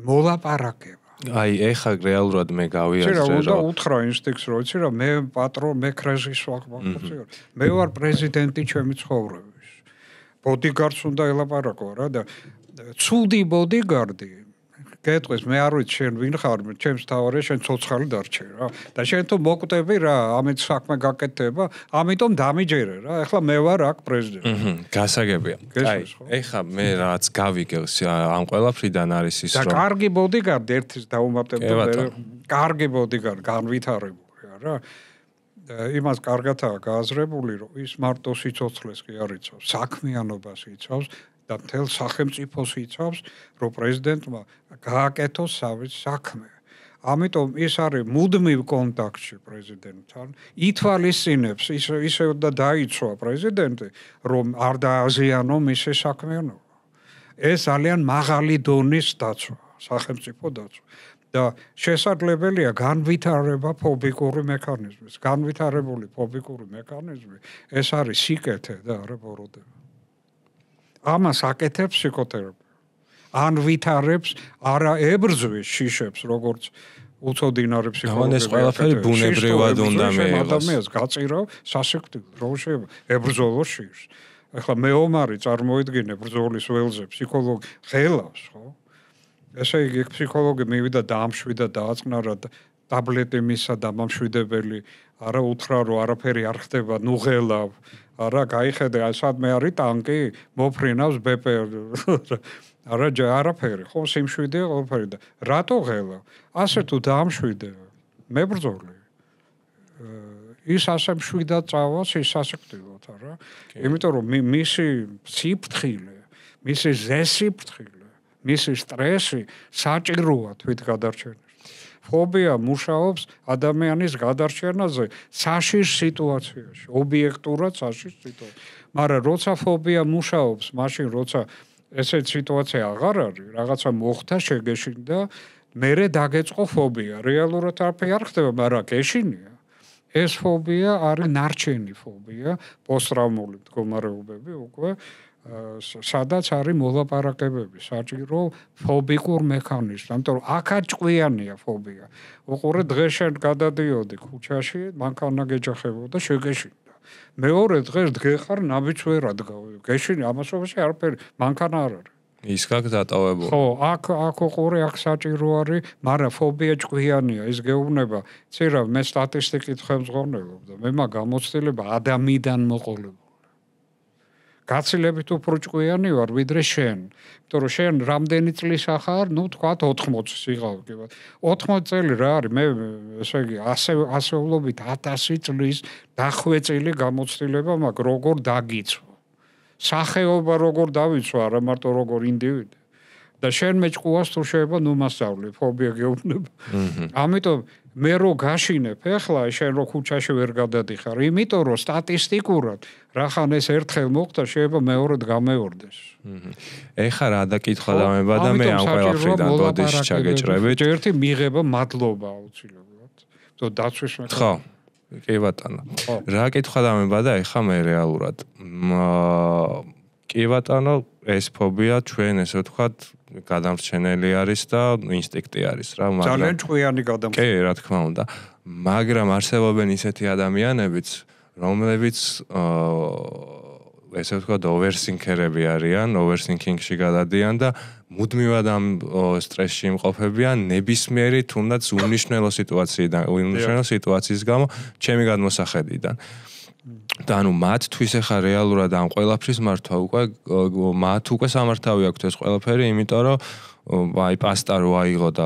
მოლაპარაკება. აი ეხა რეალურად მე გავიაზრე რომ უნდა უთხრა ინსტინქტს რომ იცი რა მე პატრონ მე კრეზის ვახმოვწიო. მე ვარ პრეზიდენტი ჩემი ცხოვრების. ბოდიგარდს უნდა ელაპარაკო რა და ცუდი ბოდიგარდი გეტყვის მე არ ვიცი შენ ვინ ხარ ჩემს თავარია შენ ცოცხალი დარჩე რა და შენ თუ მოკვდები რა ამით საქმე გაკეთდება ამიტომ დამიჯერე რა ეხლა მე ვარ აქ პრეზიდენტი გასაგებია აი ეხლა მე რაც გავიგებს ამ ყველაფრიდან არის ის რომ და კარგი ბოდიგარდი ერთის დაუმატებდა კარგი ბოდიგარდი განვითარებულია რა იმას კარგადაა გააზრებული რომ ის მარტო სიცოცხლეს კი არ იცავს საქმიანობას იცავს და მთელ სახელმწიფოს იცავს, რომ პრეზიდენტმა გააკეთოს საქმე. ამიტომ ის არის მუდმივ კონტაქტში პრეზიდენტთან, ითვალისწინებს ისე და დაიცვა პრეზიდენტი, რომ არ დააზიანო მისი საქმიანობა. ეს ძალიან მაღალი დონის დაცვა, სახელმწიფო დაცვა. და შესაძლებელია განვითარება ფობიკური მექანიზმის. განვითარებული ფობიკური მექანიზმი ეს არის სიკეთე და არა ბოროტება. ამას აკეთებს ფსიქოთერაპია. ან ვითარებს არა ებრძვის შიშებს, როგორც უცოდინარი ფსიქოლოგი. ეს ყველაფერი ბუნებრივად უნდა მიიღოს. ადამიანს გაწირავ სასიკვდილოდ, რომ შეიძლება ებრძოლო შიშს. ეხლა მეომარი წარმოიდგინე ბრძოლის ველზე ფსიქოლოგი ხელავს, ხო? ესე იგი ფსიქოლოგი მივიდა დაამშვიდა დააწყნარა ტაბლეტი მისა დამამშვიდებელი, არა უთხრა რომ არაფერი არ ხდება, ნუ ღელავ. არა, გაიხედე, სადმე არის ტანკი, მოფრინავს ბეპე. არა, არაფერი, ხო, სიმშვიდე ყველაფერი და რატო ღელა? ასე თუ დაამშვიდე, მებრძოლი. ის ასე მშვიდად წავას, ის სასიკვდილოდ, არა? იმიტომ რომ მისი სიფრთხილე, მისი ზესიფრთხილე, მისი სტრესი საჭიროა თვითგადარჩენის. ფობია მუშაობს ადამიანის გადარჩენაზე საშიშ სიტუაციაში, ობიექტურად საშიშ სიტუაციაში. მაგრამ როცა ფობია მუშაობს, მაშინ როცა ესეთ სიტუაცია აღარ არის, რაღაცა მოხდა, შეგეშინდა, მერე დაგეწყო ფობია. რეალურად არაფერი არ ხდება, მაგრამ გეშინია. ეს ფობია არის ნარჩენი ფობია, პოსტტრავმული მდგომარეობები უკვე სადაც არის მოლაპარაკებები, საჭირო ფობიკურ მექანიზმს, ამიტომ აქაც ჭკვიანია ფობია. უყურე დღეს შენ გადადიოდი ქუჩაში, მანქანა გეჯახებოდა, შეგეშინდა. მეორე დღეს დგეხარ ნაბიჯს ვერ ადგავ. გეშინი ამასობაში არაფერი, მანქანა არ არის. ის გაკ დატოვებული. ხო, აქ უყურე, აქ საჭირო არის, მაგრამ ფობია ჭკვიანია, ის გეუბნება, ცირა მე სტატისტიკით ხელმძღვანელობ და მე მაგ გამოცდილება ადამიანიდან მოყოლებული. გაცილებით უფრო ჭკვიანი ვარ ვიდრე შენ. იმიტომ რომ შენ რამდენი წლის ახარ, ну თქვათ 80 სიღავ კი. 80 წელი რა არის? მე ესე იგი ასეულობით 1000 წლის დახვეწილი გამოცდილება მაქვს როგორ დაგიცვა. სახეობა როგორ დავიცვა, არა მარტო როგორ ინდივიდი. და შენ მეჭკუას თუ შეიძლება ნუ მასწავლე, ფობია გეუბნება. ამიტომ მე რო გაშინებ ახლა შენ რო ქუჩაში ვერ გადადიხარ, იმიტომ რომ სტატისტიკურად რახან ეს ერთხელ მოხდა, შეიძლება მეორედ გამეორდეს. ეხა რა დაკითხვა დამება და მე ამ ყველაფრიდან ბოდიში ჩაგეჭრებით. ერთი მიღება მადლობა აუცილებლად. თო დაცვის მე. ხო. კი ბატონო. რა კითხვა დამება და ეხა მე რეალურად. კი ბატონო, ეს ფობია ჩვენ ესე ვთქვათ გადამრჩენელი არის და ინსტინქტი არის რა, მაგრამ ძალიან ჭკვიანი გადამრჩენელი. კი, რა თქმა უნდა. მაგრამ არსებობენ ისეთი ადამიანებიც, რომლებიც ესე ვთქვათ, overthinker-ები არიან, overthinking-ში გადადიან და მუდმივად ამ სტრესში იმყოფებიან ნებისმიერი თუნდაც უნიშნელო სიტუაციის გამო ჩემი გადმოსახედიდან. და ანუ მათთვის ახლა რეალურად ამ ყველაფრის მართვა უკვე სამართავი აქვთ ეს ყველაფერი, იმიტომ რომ აი პასტა რო აიღო და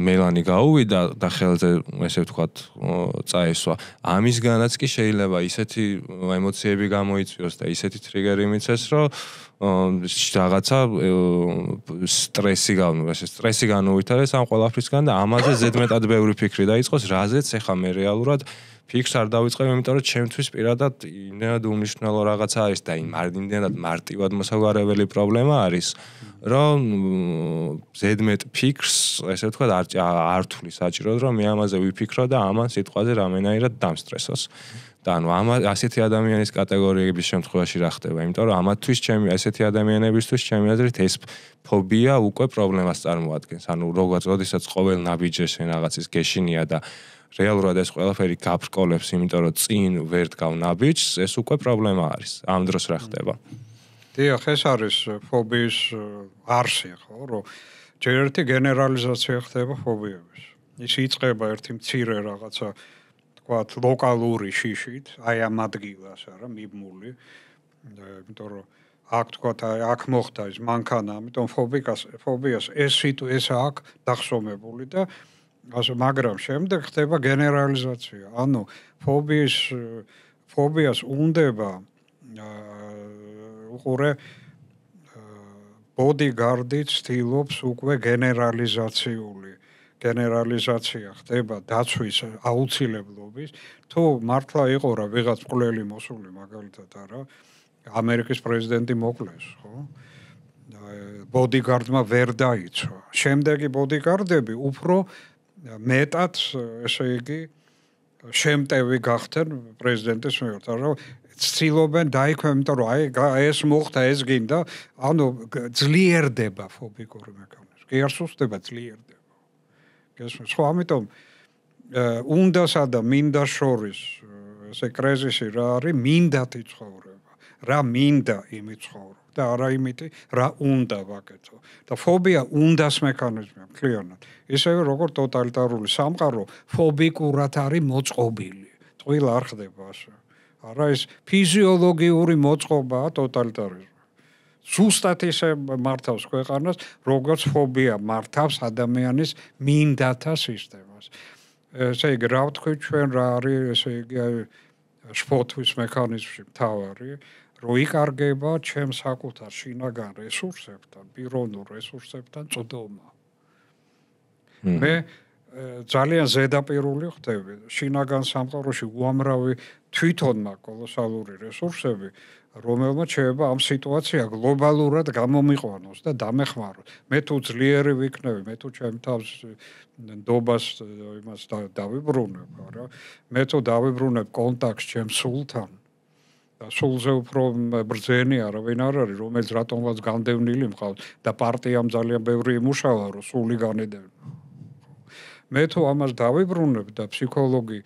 მელანი გაუვიდა და ხელზე ესე ვთქვათ წაესვა. ამისგანაც კი შეიძლება ისეთი ემოციები გამოიწვიოს და ისეთი ტრიგერი მიცეს, რომ რაღაცა სტრესი განუვითარდეს ამ ყველაფრისგან და ამაზე ზედმეტად ბევრი ფიქრი დაიწყოს, რაზეც ახლა მე რეალურად ფიქრს არ დავიწყებ, იმიტომ რომ ჩემთვის პირადად იმდენად უმნიშვნელო რაღაცა არის და იმდენად მარტივად მოსაგვარებელი პრობლემა არის, რომ ზედმეტ ფიქრს, ესე ვთქვათ, არ თვლი საჭიროდ, რომ მე ამაზე ვიფიქრო და ამან სიტყვაზე რამენაირად დამსტრესოს. და ანუ ასეთი ადამიანის კატეგორიების შემთხვევაში რა ხდება? იმიტომ რომ ამათთვის ასეთი ადამიანებისთვის ჩემი აზრით ეს ფობია უკვე პრობლემას წარმოადგენს. ანუ როდესაც ყოველ ნაბიჯზე შენ რაღაცის გეშინია და რეალურად ეს ყველაფერი გაბრკოლებს, იმიტომ რომ წინ ვერ დგავ ნაბიჯს, ეს უკვე პრობლემა არის. ამ დროს რა ხდება? დიახ, ეს არის ფობიის არსი, ხო, რომ ჯერ ერთი გენერალიზაცია ხდება ფობიების. ის იწყება ერთი მცირე რაღაცა, თქვათ, ლოკალური შიშით, აი ამ ადგილას არა მიბმული, იმიტომ რომ აქ თქვათ, აქ მოხდა ის მანქანა, ამიტომ ფობიას ეს აქ დახსომებული და მაგრამ შემდეგ ხდება გენერალიზაცია. ანუ ფობიას უნდება უყურე ბოდიგარდი ცდილობს უკვე გენერალიზაცია ხდება დაცვის აუცილებლობის. თუ მართლა იყო რა ვიღაც მკვლელი მოსული მაგალითად არა ამერიკის პრეზიდენტი მოკლეს, ხო? ბოდიგარდმა ვერ დაიცვა. შემდეგი ბოდიგარდები უფრო მეტად, ესე იგი, შემტევი გახდნენ პრეზიდენტის მიერ, რომ ცდილობენ დაიქვემ, იმიტომ რომ აი ეს მოხდა, ეს გინდა, ანუ ძლიერდება ფობიკური მექანიზმი. კი არ სუსტდება, ძლიერდება. გესმის? ხო, ამიტომ უნდასა და მინდას შორის ესე კრიზისი რა არის? მინდათი ცხოვრება. რა მინდა იმით ცხოვრობ და არა იმითი რა უნდა ვაკეთო. და ფობია უნდას მექანიზმია მთლიანად. ისევე როგორც ტოტალიტარული სამყარო ფობიკურად არის მოწყობილი. ტყუილ არ ხდება ასე. არა ეს ფიზიოლოგიური მოწყობაა ტოტალიტარიზმი. ზუსტად ისე მართავს ქვეყანას, როგორც ფობია მართავს ადამიანის მინდათა სისტემას. ესე იგი, რა ვთქვი ჩვენ რა არის, ესე იგი, შფოთვის მექანიზმში მთავარი, რომ იკარგება ჩემ საკუთარ შინაგან რესურსებთან, პიროვნულ რესურსებთან წვდომა. მე ძალიან ზედაპირული ხდები. შინაგან სამყაროში უამრავი თვითონმა კოლოსალური რესურსები, რომელმაც შეიძლება ამ სიტუაცია გლობალურად გამომიყვანოს და დამეხმაროს. მე თუ ძლიერი ვიქნები, მე თუ ჩემ თავს ნდობას იმას დავიბრუნებ, არა? მე თუ დავიბრუნებ კონტაქტს ჩემ სულთან და სულზე უფრო ბრძენი არავინ არ არის, რომელიც რატომღაც განდევნილი მყავს და პარტიამ ძალიან ბევრი იმუშავა, რომ სული განედევნა. მე თუ ამას დავიბრუნებ და ფსიქოლოგი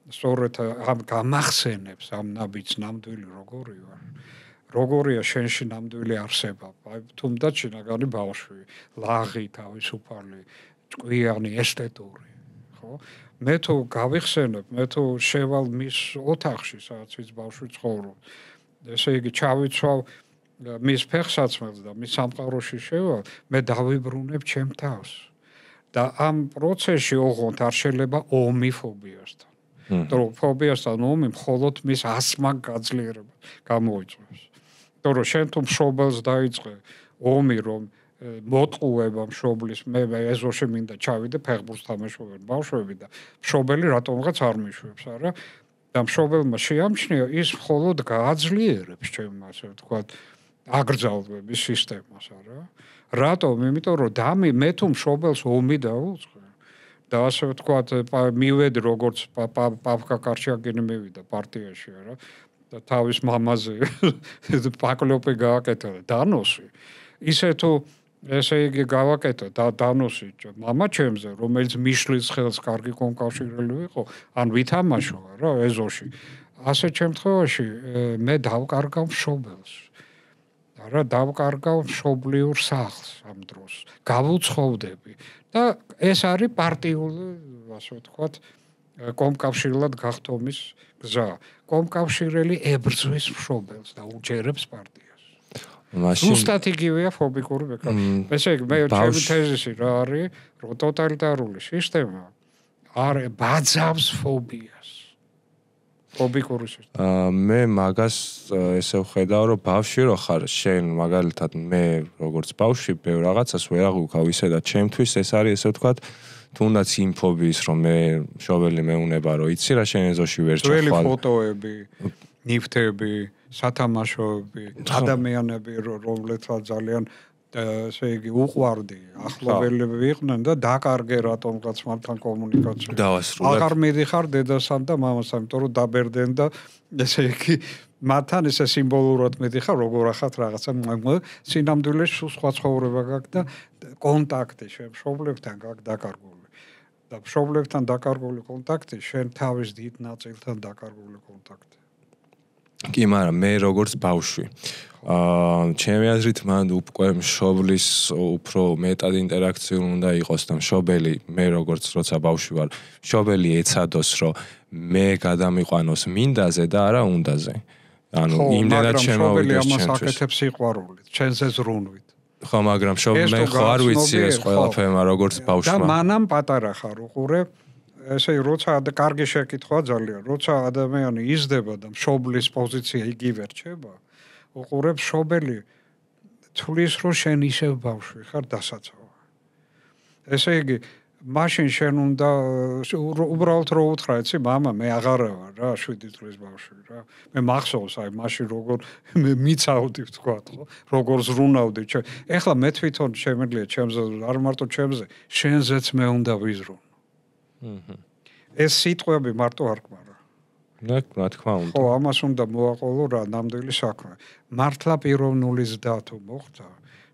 სწორედ ამ გამახსენებს ამ ნაბიჯს ნამდვილი როგორი ვარ. როგორია შენში ნამდვილი არსება. აი თუნდაც შინაგანი ბავშვი, ლაღი, თავისუფალი, ჭკვიანი, ესთეტური, ხო? მე თუ გავიხსენებ, მე თუ შევალ მის ოთახში, სადაც ის ბავშვი ცხოვრობს. ესე იგი ჩავიცვალ მის ფეხსაცმელს და მის სამყაროში შევალ, მე დავიბრუნებ ჩემ თავს. და ამ პროცესში ოღონდ არ შეიძლება ომი ფობიასთან. რომ ფობიასთან ომი მხოლოდ მის ასმან გაძლიერებას გამოიწვევს. რომ შენ თუ მშობელს დაიწყე ომი, რომ მოტყუება მშობლის, მე ეზოში მინდა ჩავიდე ფეხბურთს თამაშობენ ბავშვები და მშობელი რატომღაც არ მიშვებს, არა? და მშობელმა შეამჩნია ის მხოლოდ გააძლიერებს ჩემ ასე ვთქვათ აგრძალვების სისტემას, არა? რატომ? იმიტომ რომ მე თუ მშობელს ომი დავუწყე და ასე ვთქვათ მივედი როგორც პავკა კარჩაკინი მივიდა პარტიაში, არა? და თავის მამაზე პაკლოპი გააკეთა და დანოსი. ისე თუ ესე იგი გავაკეთო და დანოსი მამა ჩემზე, რომელიც მიშლის ხელს კარგი კონკავშირელი იყო, ან ვითამაშო რა ეზოში. ასეთ შემთხვევაში მე დავკარგავ მშობელს. რა დავკარგავ მშობლიურ სახლს ამ დროს. გავუცხოვდები და ეს არის პარტიული, ასე ვთქვათ, კომკავშირლად გახდომის გზა. კომკავშირელი ებრძვის მშობელს და უჯერებს პარტიას. ზუსტად იგივეა ფობიკური ბექარი. ესე იგი, მე ჩემი თეზისი რა არის, რომ ტოტალიტარული სისტემა არ ბაძავს ფობიას. ფობიკური სისტემა. მე მაგას ესე ვხედავ, რომ ბავშვი რო ხარ, შენ მაგალითად მე როგორც ბავშვი ბევრ რაღაცას ვერ აღვიქავ ისე და ჩემთვის ეს არის ესე ვთქვათ თუნდაც იმ ფობიის რომ მე მშობელი მეუნება რომ იცი რა შენ ეზოში ვერ ჩახვალ. ძველი ფოტოები, ნივთები, სათამაშოები, ადამიანები რომლებსაც ძალიან ესე იგი უყვარდი, ახლობელები იყვნენ და დაკარგე რატომღაც მათთან კომუნიკაცია. დავასრულებ. აღარ მიდიხარ დედასთან და მამასთან, იმიტომ რომ დაბერდნენ და ესე იგი მათთან ესე სიმბოლურად მიდიხარ, როგორ ახათ რაღაცა სინამდვილეში სულ სხვა ცხოვრება გაქვს და კონტაქტი მშობლებთან გაქვს დაკარგული. და მშობლებთან დაკარგული კონტაქტი შენ თავის დიდ ნაწილთან დაკარგული კონტაქტი. კი, მაგრამ მე როგორც ბავშვი ჩემი აზრით მან უკვე მშობლის უფრო მეტად ინტერაქციული უნდა იყოს და მშობელი მე როგორც როცა ბავშვი ვარ მშობელი ეცადოს რომ მე გადამიყვანოს მინდაზე და არა უნდაზე. ანუ იმდენად შემოვიდეს ჩემთვის. ამას აკეთებს სიყვარულით, ჩვენზე ზრუნვით. ხო, მაგრამ მე ხო არ ვიცი ეს ყველაფერი, მაგრამ როგორც ბავშვმა. და მანამ პატარა ხარ უყურე ესე როცა კარგი შეკითხვაა ძალიან, როცა ადამიანი იზრდება და მშობლის პოზიცია იგივე რჩება, უყურებ მშობელი თulis რომ შენ ისევ ბავშვი ხარ დასაცავად. ესე იგი, მაშინ შენ უნდა უბრალოდ რო უთხრა, იცი, მამა, მე აღარა ვარ რა, 7 წლის ბავშვი რა. მე მახსოვს, აი, მაშინ როგორ მე მიცავდი ვთქვათ, ხო? როგორ ზრუნავდი. ეხლა მე თვითონ შემიძლია ჩემზე, არ მარტო ჩემზე, შენზეც მე უნდა ვიზრუნო. ეს სიტყვები მარტო არ გმარა. რა თქმა უნდა. ხო, ამას უნდა მოაყოლო რა ნამდვილი საქმე. მართლა პიროვნული ზრდა თუ მოხდა,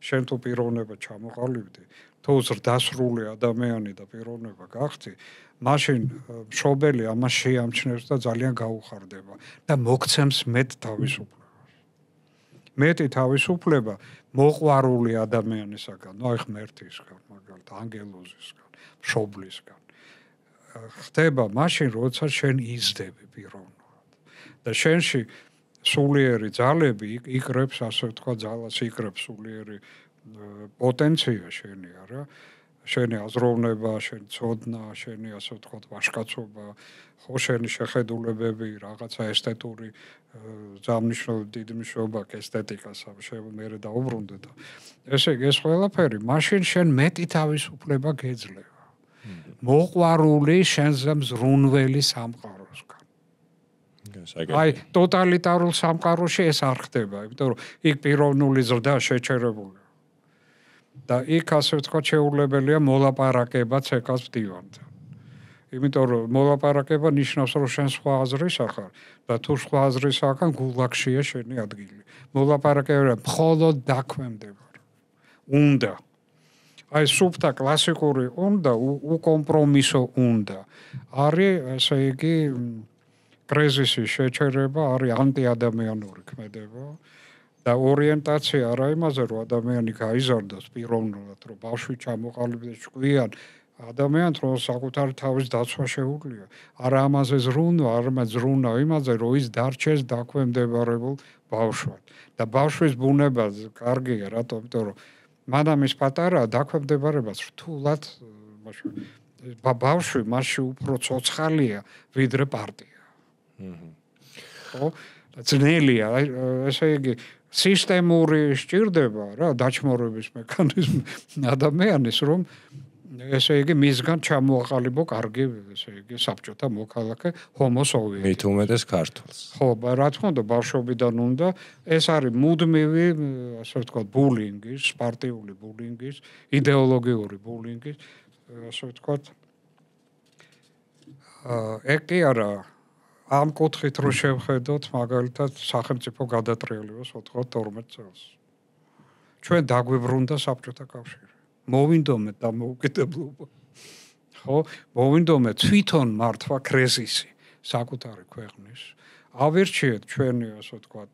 შენ თუ პიროვნება ჩამოყალიბდი, თუ ზრდასრული ადამიანი და პიროვნება გახდი, მაშინ მშობელი ამას შეამჩნევს და ძალიან გაუხარდება და მოგცემს მეტ თავისუფლებას. მეტი თავისუფლება მოყვარული ადამიანისაგან, ნუ აი ღმერთისგან, მაგალითად, ანგელოზისგან, მშობლისგან. ხდება მაშინ, როცა შენ იზრდები პიროვნულად. და შენში სულიერი ძალები იკრებს, ასე ვთქვათ, ძალას იკრებს სულიერი პოტენცია შენია რა. შენი აზროვნება, შენი ცოდნა, შენი ასე ვთქვათ, ვაჟკაცობა, ხო, შენი შეხედულებები, რაღაცა ესთეტური ზამნიშნული დიდი მნიშვნელობა ესთეტიკას მე დაუბრუნდე და ესე იგი ეს ყველაფერი, მაშინ შენ მეტი თავისუფლება გეძლევა. მოყვარული შენზე მზრუნველი სამყაროსგან. აი, ტოტალიტარულ სამყაროში ეს არ ხდება, იმიტომ რომ იქ პიროვნული ზრდა შეჩერებულია. და იქ ასე ვთქვათ, შეუძლებელია მოლაპარაკება ცეკას მდივანთან. იმიტომ რომ მოლაპარაკება ნიშნავს, რომ შენ სხვა აზრისა ხარ და თუ სხვა აზრისა ხარ, გულაგშია შენი ადგილი. მოლაპარაკება მხოლოდ დაქვემდებარა. უნდა აი სუფთა კლასიკური უნდა, უკომპრომისო უნდა. არის, ესე იგი, კრიზისის შეჩერება, არის ანტიადამიანური ქმედება და ორიენტაცია არა იმაზე, რომ ადამიანი გაიზარდოს პიროვნულად, რომ ბავშვი ჩამოყალიბდეს ჭკვიან ადამიანს, რომ საკუთარი თავის დაცვა შეუძლია. არა ამაზე ზრუნვა, არამედ ზრუნვა იმაზე, რომ ის დარჩეს დაქვემდებარებულ ბავშვად. და ბავშვის ბუნება კარგია, რატომ? იმიტომ რომ მანამ ის პატარაა, დაქვემდებარებას რთულად ბავშვი მასში უფრო ცოცხალია, ვიდრე პარტია. ხო? ძნელია, ესე იგი, სისტემური სჭირდება რა, დაჩმორების მექანიზმი ადამიანის, რომ ესე იგი, მისგან ჩამოაყალიბო კარგი, ესე იგი, საბჭოთა მოქალაქე ჰომო სოვიეტი. მით უმეტეს ქართულს. ხო, რა თქმა უნდა, ბავშვობიდან უნდა, ეს არის მუდმივი, ასე ვთქვათ, ბულინგის, პარტიული ბულინგის, იდეოლოგიური ბულინგის, ასე ვთქვათ. ეგ კი არა, ამ კუთხით რო შევხედოთ, მაგალითად, სახელმწიფო გადატრიალებას 92 წელს. ჩვენ დაგვიბრუნდა საბჭოთა კავშირი. მოვინდომეთ დამოუკიდებლობა. ხო, მოვინდომეთ თვითონ მართვა კრიზისი საკუთარი ქვეყნის. ავირჩიეთ ჩვენი ასე ვთქვათ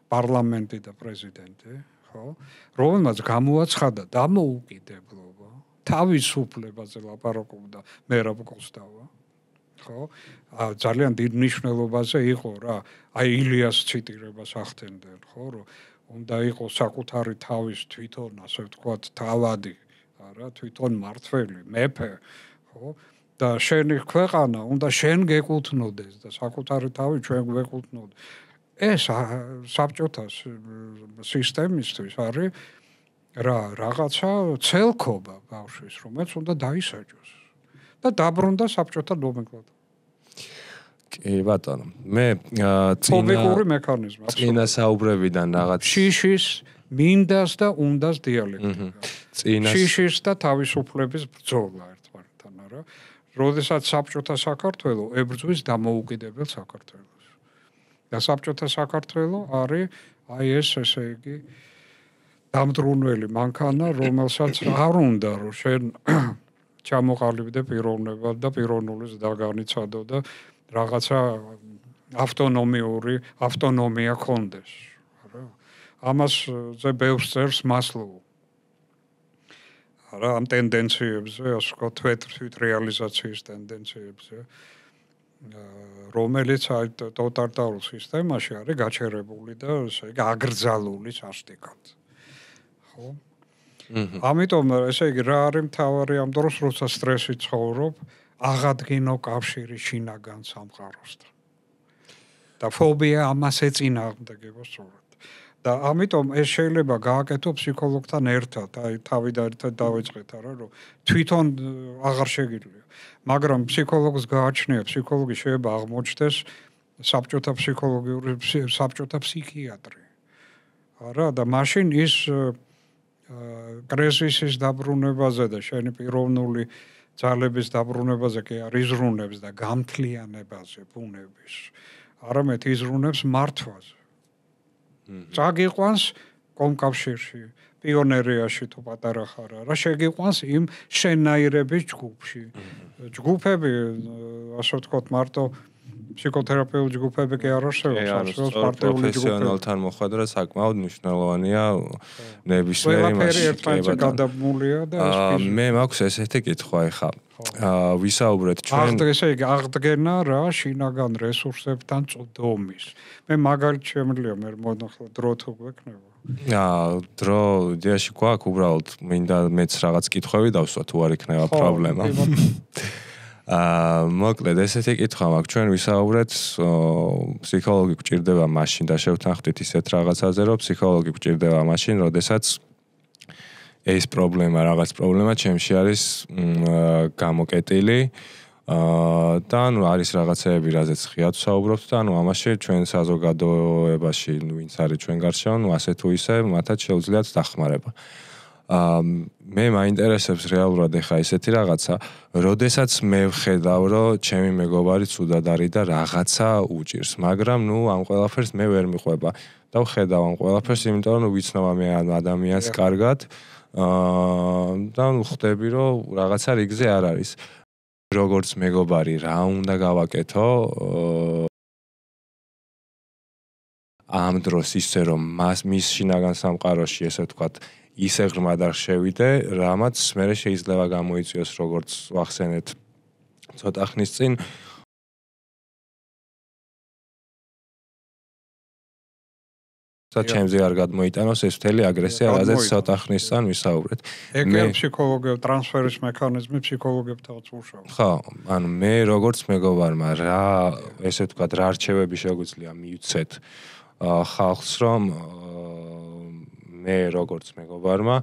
პარლამენტი და პრეზიდენტი, ხო? რომელმაც გამოაცხადა დამოუკიდებლობა, თავისუფლებაზე ლაპარაკობდა მერაბ კოსტავა, ხო? ძალიან დიდ მნიშვნელობაზე იყო რა, აი ილიას ციტირებას ახდენდნენ, ხო, რომ უნდა იყოს საკუთარი თავის თვითონ ასე ვთქვათ თავადი, არა, თვითონ მართველი, მეფე, ხო? და შენი ქვეყანა უნდა შენ გეკუთვნოდეს და საკუთარი თავი ჩვენ გვეკუთვნოდეთ. ეს საბჭოთა სისტემისთვის არის რაღაცა ცელქობა ბავშვის, რომელიც უნდა დაისაჯოს და დაბრუნდა საბჭოთა ნომენკლატურა. კი ბატონო, მე ფობიკური მექანიზმი. წინა საუბრებიდან რაღაც შიშის, მინდას და უნდას დიალექტიკა. შიშის და თავისუფლების ბრძოლა ერთმანეთთან, არა? როდესაც საბჭოთა საქართველო ებრძვის დამოუკიდებელ საქართველოს. და საბჭოთა საქართველო არის აი ეს ესე იგი დამდრუნველი მანქანა, რომელსაც არ უნდა რომ შენ ჩამოყალიბდე პიროვნება და პიროვნულის დაგანიცადო და რაღაცა ავტონომია ქონდეს, არა? ამას ზე ბევრს წერს მასლოვი. არა, ამ ტენდენციებზე, ასე ვთქვათ, თვით რეალიზაციის ტენდენციებზე, რომელიც აი ტოტალიტარულ სისტემაში არის გაჩერებული და ესე იგი აგრძალული სასტიკად. ხო? ამიტომ ესე იგი რა არის მთავარი ამ დროს, როცა სტრესი ცხოვრობ, აღადგინო კავშირი შინაგან სამყაროსთან. და ფობია ამას ეწინააღმდეგება სწორად. და ამიტომ ეს შეიძლება გააკეთო ფსიქოლოგთან ერთად, აი თავიდან ერთად დავიწყეთ, არა, რომ თვითონ აღარ შეგიძლია. მაგრამ ფსიქოლოგს გააჩნია, ფსიქოლოგი შეიძლება აღმოჩნდეს საბჭოთა საბჭოთა ფსიქიატრი. არა, და მაშინ ის კრიზისის დაბრუნებაზე და შენი პიროვნული ძალების დაბრუნებაზე კი არ იზრუნებს და გამთლიანებაზე ბუნების. არამედ იზრუნებს მართვაზე. წაგიყვანს კომკავშირში, პიონერიაში თუ პატარა ხარ, რა შეგიყვანს იმ შენაირების ჯგუფში. ჯგუფები, ასე ვთქვათ, მარტო ფსიქოთერაპიული ჯგუფები კი არ არსებობს, არსებობს პარტიული ჯგუფები. პროფესიონალთან მოხვედრა საკმაოდ მნიშვნელოვანია ნებისმიერი მასშტაბში გადაბმულია და მე მაქვს ესეთი კითხვა ეხა. ვისაუბრეთ ჩვენ ესე იგი აღდგენა რა შინაგან რესურსებთან წოდომის. მე მაგალითად შემიძლია მე მონახლა დრო თუ გვექნება. დრო იდეაში გვაქვს უბრალოდ მინდა მეც რაღაც კითხვები დავსვა თუ არ იქნება პრობლემა. მოკლედ ესეთი კითხვა მაქვს ჩვენ ვისაუბრეთ ფსიქოლოგი გვჭირდება მაშინ და შევთანხმდით ისეთ რაღაცაზე რომ ფსიქოლოგი გვჭირდება მაშინ როდესაც ეს პრობლემა რაღაც პრობლემა ჩემში არის გამოკეტილი და ანუ არის რაღაცეები რაზეც ხიათ საუბრობთ და ანუ ამაში ჩვენ საზოგადოებაში ვინც არის ჩვენ გარშემო ნუ ასე თუ ისე მათაც შეუძლიათ დახმარება მე მაინტერესებს რეალურად ეხა ესეთი რაღაცა როდესაც მე ვხედავ რომ ჩემი მეგობარი ცუდად არის და რაღაცა უჭირს მაგრამ ნუ ამ ყველაფერს მე ვერ მიყვება და ვხედავ ამ ყველაფერს იმიტომ რომ ვიცნობ ამ ადამიანს კარგად და ნუ ხვდები რომ რაღაცა რიგზე არ არის როგორც მეგობარი რა უნდა გავაკეთო ამ დროს ისე რომ მის შინაგან სამყაროში ესე ვთქვათ ისე ღრმად არ შევიდე, რამაც მე შეიძლება გამოიწვიოს როგორც ვახსენეთ ცოტა ხნის წინ ჩემზე არ გადმოიტანოს ეს მთელი აგრესია, რაზეც ცოტა ხნის წინ ვისაუბრეთ. ეგრე ფსიქოლოგია ტრანსფერის მექანიზმი ფსიქოლოგებთანაც მუშაობს. ხო, ანუ მე როგორც მეგობარმა რა ესე ვთქვათ რა არჩევები შეგვიძლია მივცეთ ხალხს რომ მე როგორც მეგობარმა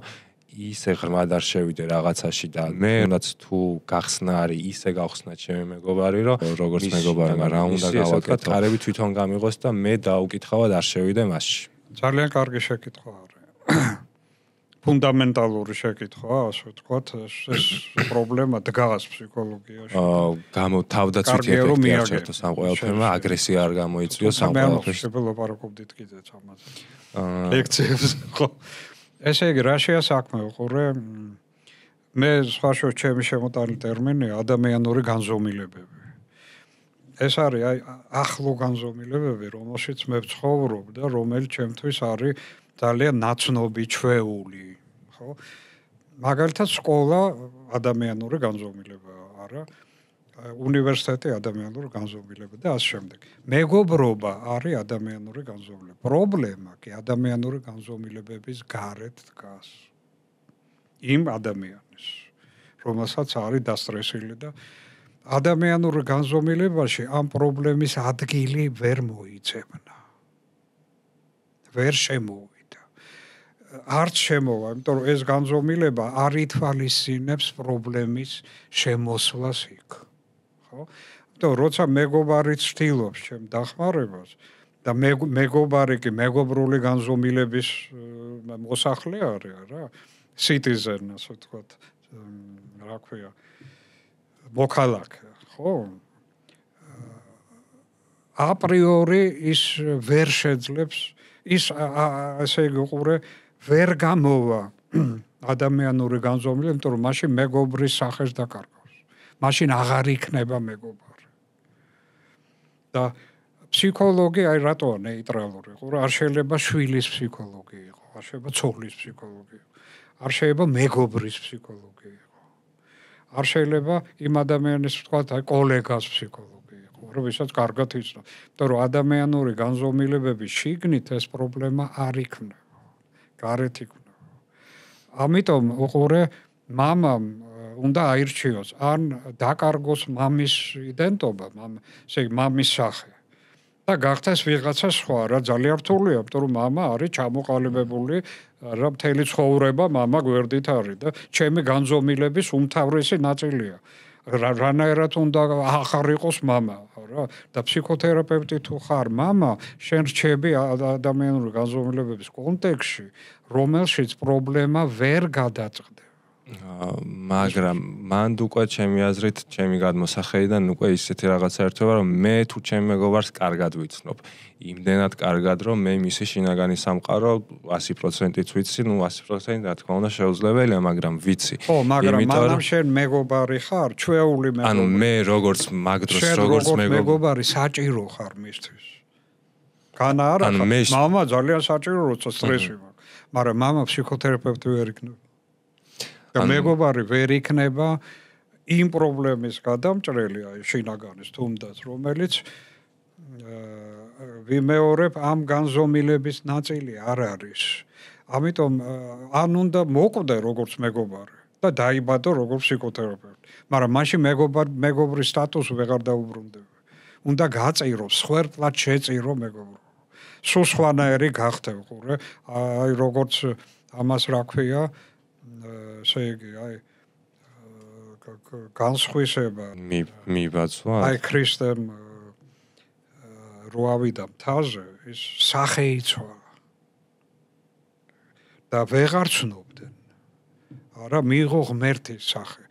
ისე ღრმად არ შევიდე რაღაცაში და მე რაც თუ გახსნა არის ისე გავხსნა ჩემი მეგობარი რომ როგორც მეგობარმა რა უნდა გავაკეთო კარები თვითონ გამიღოს და მე დაუკითხავად არ შევიდე მასში ძალიან კარგი შეკითხვა არის ფუნდამენტალური შეკითხვა ასე ვთქვათ ეს პრობლემა დგას ფსიქოლოგიაში თავდაცვითი ეფექტი არ ჩართოს ამ ყველაფერმა აგრესია არ გამოიწვიოს ამ ყველაფერს ლაპარაკობდით კიდეც ამაზე ლექციებს ხო ესე იგი რაშია საქმე უყურე მე სხვა ჩემი შემოტანილი ტერმინია ადამიანური განზომილებები ეს არის აი ახლო განზომილებები, რომელშიც მე ვცხოვრობ და რომელიც ჩემთვის არის ძალიან ნაცნობი ჩვეული, ხო? მაგალითად სკოლა ადამიანური განზომილებაა, არა? უნივერსიტეტი ადამიანური განზომილება და ასე შემდეგ. მეგობრობა არის ადამიანური განზომილება. პრობლემა კი ადამიანური განზომილებების გარეთ დგას. იმ ადამიანის, რომელსაც არის დასტრესილი და ადამიანურ განზომილებაში ამ პრობლემის ადგილი ვერ მოიცემნა. ვერ შემოვიდა. არც შემოვა, იმიტომ რომ ეს განზომილება არ ითვალისწინებს პრობლემის შემოსვლას იქ. ხო? იმიტომ როცა მეგობარი ცდილობს ჩემ დახმარებას და მეგობარი კი მეგობრული განზომილების მოსახლე არის, რა? citizen, ასე ვთქვათ, რა ქვია, მოქალაქე, ხო? აპრიორი ის ვერ შეძლებს, ის ასე იყურე ვერ გამოვა ადამიანური განზომილება, იმიტომ რომ მაშინ მეგობრის სახეს დაკარგავს. მაშინ აღარ იქნება მეგობარი. და ფსიქოლოგი აი რატოა ნეიტრალური იყო? არ შეიძლება შვილის ფსიქოლოგი იყო, არ შეიძლება ცოლის ფსიქოლოგი იყო. არ შეიძლება მეგობრის ფსიქოლოგი იყო. არ შეიძლება იმ ადამიანის ვთქვათ აი კოლეგას ფსიქოლოგი იყო, რომელსაც კარგად იცნო. იმიტომ რომ ადამიანური განზომილებების შიგნით ეს პრობლემა არ იქნება. გარეთ იქნება. ამიტომ უყურე მამამ უნდა აირჩიოს ან დაკარგოს მამის იდენტობა, ესე იგი მამის სახე. და გახდეს ვიღაცა სხვა, რა ძალიან რთულია, იმიტომ რომ მამა არის ჩამოყალიბებული, რა მთელი ცხოვრება მამა გვერდით არის და ჩემი განზომილების უმთავრესი ნაწილია. რანაირად უნდა აღარ იყოს მამა, რა? და ფსიქოთერაპევტი თუ ხარ მამა, შენ რჩები ადამიანური განზომილებების კონტექსტში, რომელშიც პრობლემა ვერ გადაწყდება. მაგრამ მან უკვე ჩემი აზრით, ჩემი გადმოსახედიდან უკვე ისეთი რაღაცა ერთობა, რომ მე თუ ჩემ მეგობარს კარგად ვიცნობ. იმდენად კარგად, რომ მე მისი შინაგანი სამყარო 100%-ით ვიცი, 100% რა თქმა უნდა შეუძლებელია, მაგრამ ვიცი. ხო, მაგრამ მანამ შენ მეგობარი ხარ, ჩვეული მეგობარი. ანუ მე როგორც მაგდროს როგორც მეგობარი საჭირო ხარ მისთვის. განა არა, მამა ძალიან საჭირო, როცა სტრესი მაქვს. მაგრამ მამა ფსიქოთერაპევტი ვერ იქნება. და მეგობარი ვერ იქნება იმ პრობლემის გადამჭრელი, აი შინაგანის თუნდაც, რომელიც ვიმეორებ ამ განზომილების ნაწილი არ არის. ამიტომ ან უნდა მოკვდე როგორც მეგობარი და დაიბადო როგორც ფსიქოთერაპევტი. მაგრამ მაშინ მეგობრის სტატუსი ვეღარ დაუბრუნდება. უნდა გაწირო, სხვერპლად შეწირო მეგობრო. სულ სხვანაირი გახდე, უყურე, აი როგორც ამას რა ქვია, ესე იგი, აი განსხვისება მიბაცვა. აი ქრისტემ რო ავიდა მთაზე, ის სახე იცვალა. და ვეღარ ცნობდნენ. არა, მიიღო ღმერთის სახე.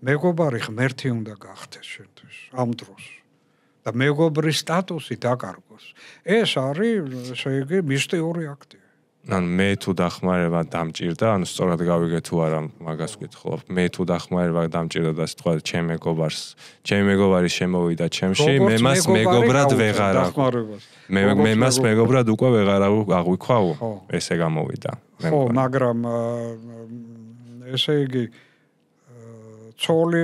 მეგობარი ღმერთი უნდა გახდეს შენთვის ამ დროს. და მეგობრის სტატუსი დაკარგოს. ეს არის, ესე იგი, მისტიური აქტი. ანუ მე თუ დახმარება დამჭირდა, ანუ სწორად გავიგე თუ არა მაგას ვკითხულობ. მე თუ დახმარება დამჭირდა და თქვა ჩემ მეგობარს, ჩემი მეგობარი შემოვიდა ჩემში, მე მას მეგობრად ვეღარ დახმარებას. მე მას მეგობრად უკვე ვეღარ აღვიქვაო. ესე გამოვიდა. ხო, მაგრამ ესე იგი ცოლი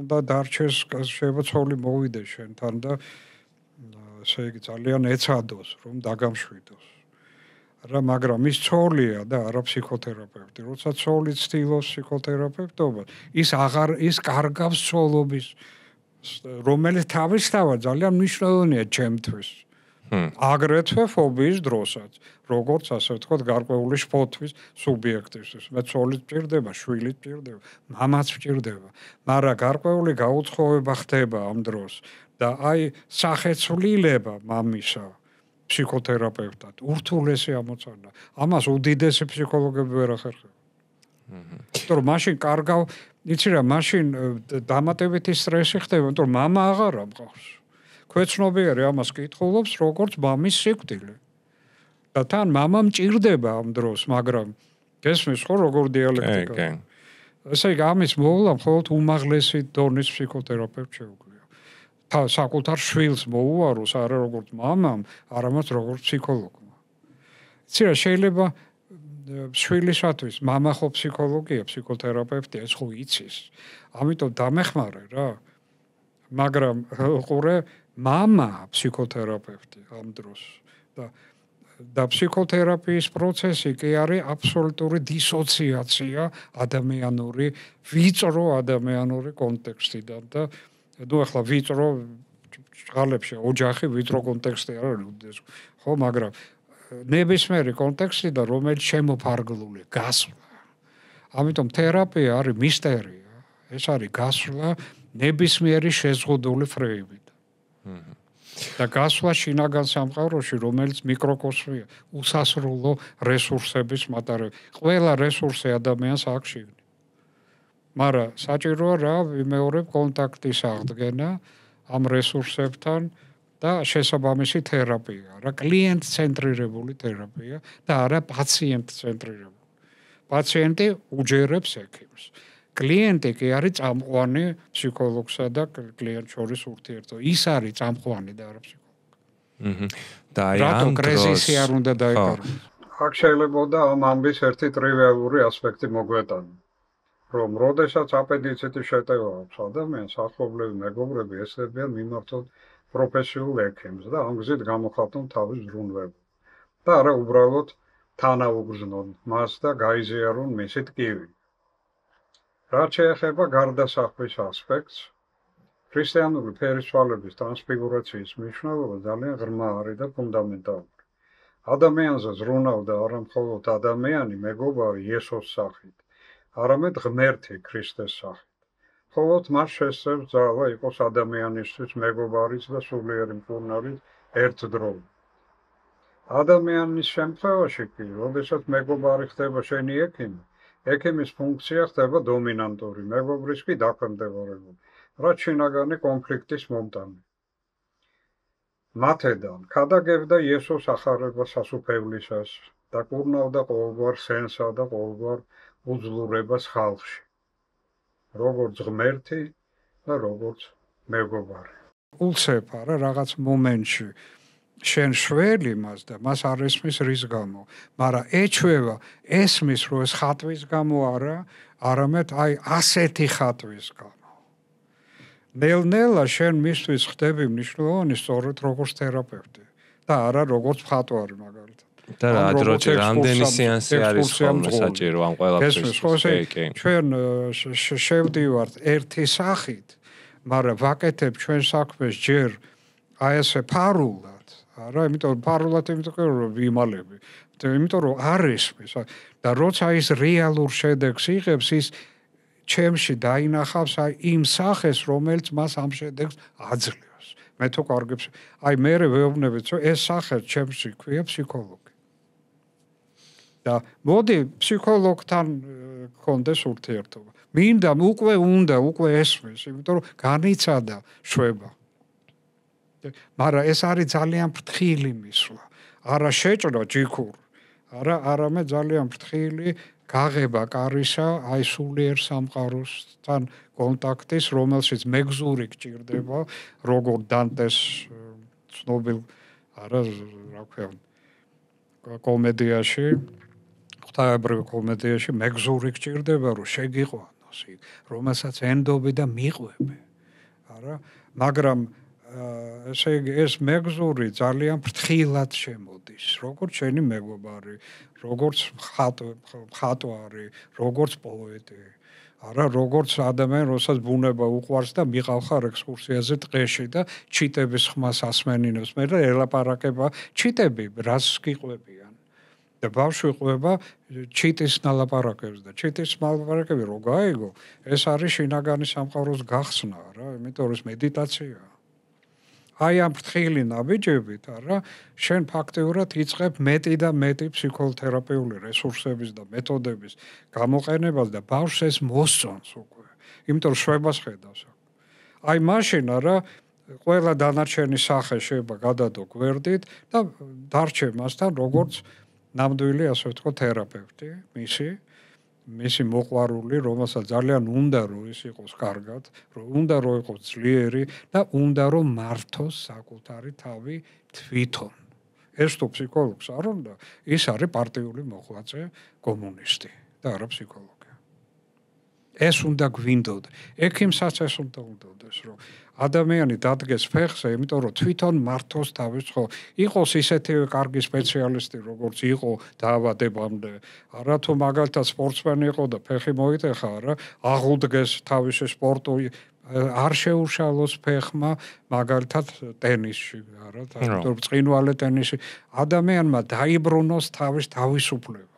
უნდა დარჩეს, შეიძლება ცოლი მოვიდეს შენთან და ესე იგი ძალიან ეცადოს, რომ დაგამშვიდოს. რა, მაგრამ ის ცოლია და არა ფსიქოთერაპევტი. როცა ცოლი ცდილობს ფსიქოთერაპევტობას, ის კარგავს ცოლობის, რომელიც თავისთავად ძალიან მნიშვნელოვანია ჩემთვის. აგრეთვე ფობიის დროსაც, როგორც ასე ვთქვათ, გარკვეული შფოთვის სუბიექტისთვის. მე ცოლი მჭირდება, შვილი მჭირდება, მამაც მჭირდება, მაგრამ გარკვეული გაუწყობება ხდება ამ დროს და აი სახეცვლილება მამისა ფსიქოთერაპევტად ურთულესი ამოცანა. ამას უდიდესი ფსიქოლოგები ვერ ახერხებენ. იმიტომ რომ მაშინ კარგავ, იცი რა, მაშინ დამატებითი სტრესი ხდება, იმიტომ რომ მამა აღარ ამყავს. ქვეცნობიერი ამას კითხულობს, როგორც მამის სიკვდილი. და თან მამა მჭირდება ამ დროს, მაგრამ გესმის ხო როგორ დიალექტიკა. ესე იგი ამის მოვლა მხოლოდ უმაღლესი დონის ფსიქოთერაპევტ შეუძლია. საკუთარ შვილს მოუაროს არა როგორც მამამ, არამედ როგორც ფსიქოლოგმა. ცილა შეიძლება შვილისათვის მამა ხო ფსიქოლოგია, ფსიქოთერაპევტია, ეს ხო იცის. ამიტომ დამეხმარე რა. მაგრამ ყურე მამა ფსიქოთერაპევტი ამ დროს და ფსიქოთერაპიის პროცესი კი არის აბსოლუტური დისოციაცია ადამიანური, ვიწრო ადამიანური კონტექსტიდან და ნუ ახლა ვიწრო წყალებში ოჯახი ვიწრო კონტექსტი არ არის, ხო, მაგრამ ნებისმიერი კონტექსტიდან რომელიც შემოფარგლული, გასვლა. ამიტომ თერაპია არის მისტერია. ეს არის გასვლა ნებისმიერი შეზღუდული ფრეებით. და გასვლა შინაგან სამყაროში, რომელიც მიკროკოსმია, უსასრულო რესურსების მატარებელი. ყველა რესურსი ადამიანს აქვს შიგნით. მაგრამ საჭიროა რა ვიმეორებ კონტაქტის აღდგენა ამ რესურსებთან და შესაბამისი თერაპია, რა კლიენტ-ცენტრირებული თერაპია და არა პაციენტ-ცენტრირებული. პაციენტი უჯერებს ექიმს. კლიენტი კი არის წამყვანი ფსიქოლოგსა და კლიენტ შორის ურთიერთობა. ის არის წამყვანი და არა ფსიქოლოგი. და აი ამ დროს კრიზისი არ უნდა დაეკარგოს. აქ შეიძლება ამ ამბის ერთი ტრივიალური ასპექტი მოგვეტანა. რომ როდესაც აპენდიციტი შეტევა აქვს ადამიანს, ახლობლები მეგობრები ესწრებიან მიმართოთ პროფესიულ ექიმს და ამ გზით გამოხატონ თავის ზრუნვებას. და არა უბრალოდ თანაუგრძნონ მას და გაიზიარონ მისი ტკივი. რაც შეეხება გარდასახვის ასპექტს, ქრისტიანული ფერისცვალების ტრანსფიგურაციის მნიშვნელობა ძალიან ღრმა არის და ფუნდამენტალური. ადამიანზე ზრუნავდა არა მხოლოდ ადამიანი, მეგობარი იესოს სახით, არამედ ღმერთი ქრისტეს სახით. მხოლოდ მას შესწევს ძალა იყოს ადამიანისთვის მეგობარიც და სულიერი მკურნალიც ერთდროულად. ადამიანის შემთხვევაში კი, როდესაც მეგობარი ხდება შენი ექიმი, ექიმის ფუნქცია ხდება დომინანტური, მეგობრის კი დაქვემდებარებული, რაც შინაგანი კონფლიქტის მომტანი. მათედან ქადაგებდა იესოს ახარება სასუფევლისას და კურნავდა ყოველგვარ სენსა და ყოველგვარ უძლურებას ხალხში, როგორც ღმერთი და როგორც მეგობარი. ულცებ არა რაღაც მომენტში შენ შველი მას და მას არ ესმის რის გამო, მაგრამ ეჩვევა ესმის რომ ეს ხატვის გამო არა, არამედ აი ასეთი ხატვის გამო. ნელ-ნელა შენ მისთვის ხდები მნიშვნელოვანი სწორედ როგორც თერაპევტი და არა როგორც მხატვარი მაგალითად. და რამდენი სეანსი არის ხოლმე საჭირო ამ ყველაფერს. ჩვენ შევდივართ ერთი სახით, მაგრამ ვაკეთებ ჩვენ საქმეს ჯერ აი ესე ფარულად, არა, იმიტომ ფარულად იმიტომ რომ ვიმალები. იმიტომ რომ არ ესმის და როცა ის რეალურ შედეგს იღებს, ის ჩემში დაინახავს აი იმ სახეს, რომელიც მას ამ შედეგს აძლევს. მე თუ კარგებს, აი მე ვეუბნებით, რომ ეს სახე ჩემში ქვია ფსიქოლოგი. და მოდი ფსიქოლოგთან გქონდეს ურთიერთობა. მინდა უკვე ესმის, იმიტომ რომ განიცადა შვება. მაგრამ ეს არის ძალიან ფრთხილი მისვლა. არა შეჭრა ჯიქურ, არამედ ძალიან ფრთხილი გაღება კარისა, აი სულიერ სამყაროსთან კონტაქტის, რომელშიც მეგზური გჭირდება, როგორ დანტეს ცნობილ რა ქვია კომედიაში ღვთაებრივ კომედიაში მეგზური გჭირდება, რომ შეგიყვანოს იქ, რომელსაც ენდობი და მიყვები. არა, მაგრამ ესე იგი ეს მეგზური ძალიან ფრთხილად შემოდის, როგორც შენი მეგობარი, როგორც მხატვარი, როგორც პოეტი. არა, როგორც ადამიანი, რომელსაც ბუნება უყვარს და მიყავხარ ექსკურსიაზე ტყეში და ჩიტების ხმას ასმენინებს, მე და ელაპარაკება ჩიტები, რას გიყვებიან. და ბავშვი ყვება ჩიტის ნალაპარაკებს და ჩიტის ნალაპარაკები რო გაიგო, ეს არის შინაგანი სამყაროს გახსნა, რა, იმიტომ რომ ეს მედიტაციაა. აი ამ ფრთხილი ნაბიჯებით, არა, შენ ფაქტიურად იწყებ მეტი და მეტი ფსიქოთერაპიული რესურსების და მეთოდების გამოყენებას და ბავშვს ეს მოსწონს უკვე. იმიტომ რომ შვებას ხედავს. აი მაშინ არა, ყველა დანარჩენი სახე შეიძლება გადადო გვერდით და დარჩე მასთან როგორც ნამდვილი, ასე ვთქვათ, თერაპევტი, მისი მისი მოყვარული, რომელსაც ძალიან უნდა რომ ის იყოს კარგად, უნდა რომ იყოს ძლიერი და უნდა რომ მართოს საკუთარი თავი თვითონ. ეს თუ ფსიქოლოგს არ უნდა, ის არის პარტიული მოღვაწე კომუნისტი და არა ფსიქოლოგი. ეს უნდა გვინდოდა. ექიმსაც ეს უნდა უნდადეს, რომ ადამიანი დადგეს ფეხზე, იმიტომ რომ თვითონ მართოს თავის ხო. იყოს ისეთივე კარგი სპეციალისტი, როგორც იყო დაავადებამდე. არა თუ მაგალითად სპორტსმენი იყო და ფეხი მოიტეხა, არა, აღუდგეს თავისი სპორტული არ შეუშალოს ფეხმა მაგალითად ტენისში, არა, თუმცა ბრწყინვალე ტენისში ადამიანმა დაიბრუნოს თავის თავისუფლება.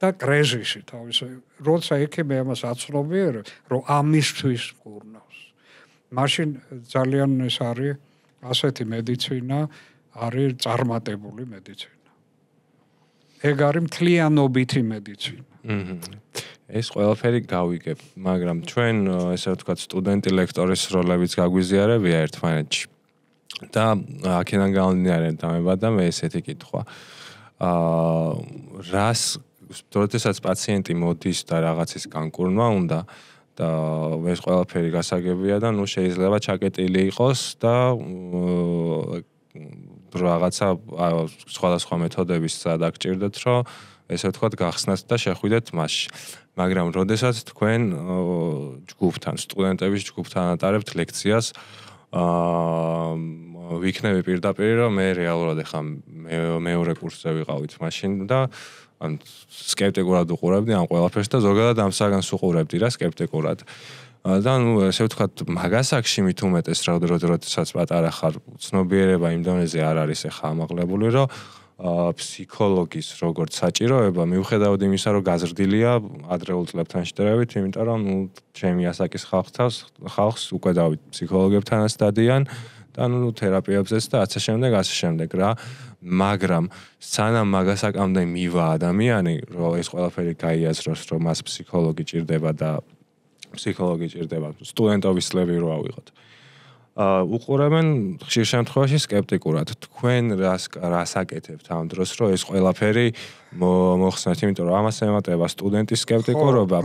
და კრიზისი თავის როცა ექიმი ამას აცნობიერებს, რომ ამისთვის გურნავს. მაშინ ძალიან ეს არის ასეთი მედიცინა, არის წარმატებული მედიცინა. ეგ არის მთლიანობითი მედიცინა. ეს ყველაფერი გავიგებ, მაგრამ ჩვენ ესე ვთქვათ სტუდენტი ლექტორის როლებიც გაგვიზიარებია ერთმანეთში. და აქედან გამომდინარე დამება და მე ესეთი კითხვა. რას როდესაც პაციენტი მოდის და რაღაცის განკურნვა უნდა და ეს ყველაფერი გასაგებია და ნუ შეიძლება ჩაკეტილი იყოს და რაღაცა სხვადასხვა მეთოდების დაგჭირდეთ, რომ ესე ვთქვათ გახსნათ და შეხვიდეთ მასში. მაგრამ როდესაც თქვენ ჯგუფთან, სტუდენტების ჯგუფთან ატარებთ ლექციას, ვიქნები პირდაპირ, რომ მე რეალურად ახლა მეორე კურსზე ვიყავით მაშინ და ან სკეპტიკურად უყურებდი ამ ყველაფერს და ზოგადად ამ საგანს უყურებდი რა სკეპტიკურად. და ნუ ესე ვთქვათ მაგასაკში მით უმეტეს როდესაც პატარა ხარ ცნობიერება იმ დონეზე არ არის ახლა ამაღლებული, რომ ფსიქოლოგის როგორც საჭიროება მიუხედავად იმისა, რომ გაზრდილია ადრეულ წლებთან შედარებით, იმიტომ რომ ნუ ჩემი ასაკის ხალხს უკვე დავით ფსიქოლოგებთანაც დადიან და ნუ თერაპიებზეც და ასე შემდეგ რა. მაგრამ სანამ მაგასაკამდე მივა ადამიანი, რომ ეს ყველაფერი გაიაზროს, რომ მას ფსიქოლოგი ჭირდება და სტუდენტობის წლები რო ავიღოთ. უყურებენ ხშირ შემთხვევაში სკეპტიკურად. თქვენ რას აკეთებთ ამ დროს, რომ ეს ყველაფერი მოხსნათ, იმიტომ რომ ამას ემატება სტუდენტის სკეპტიკურობა,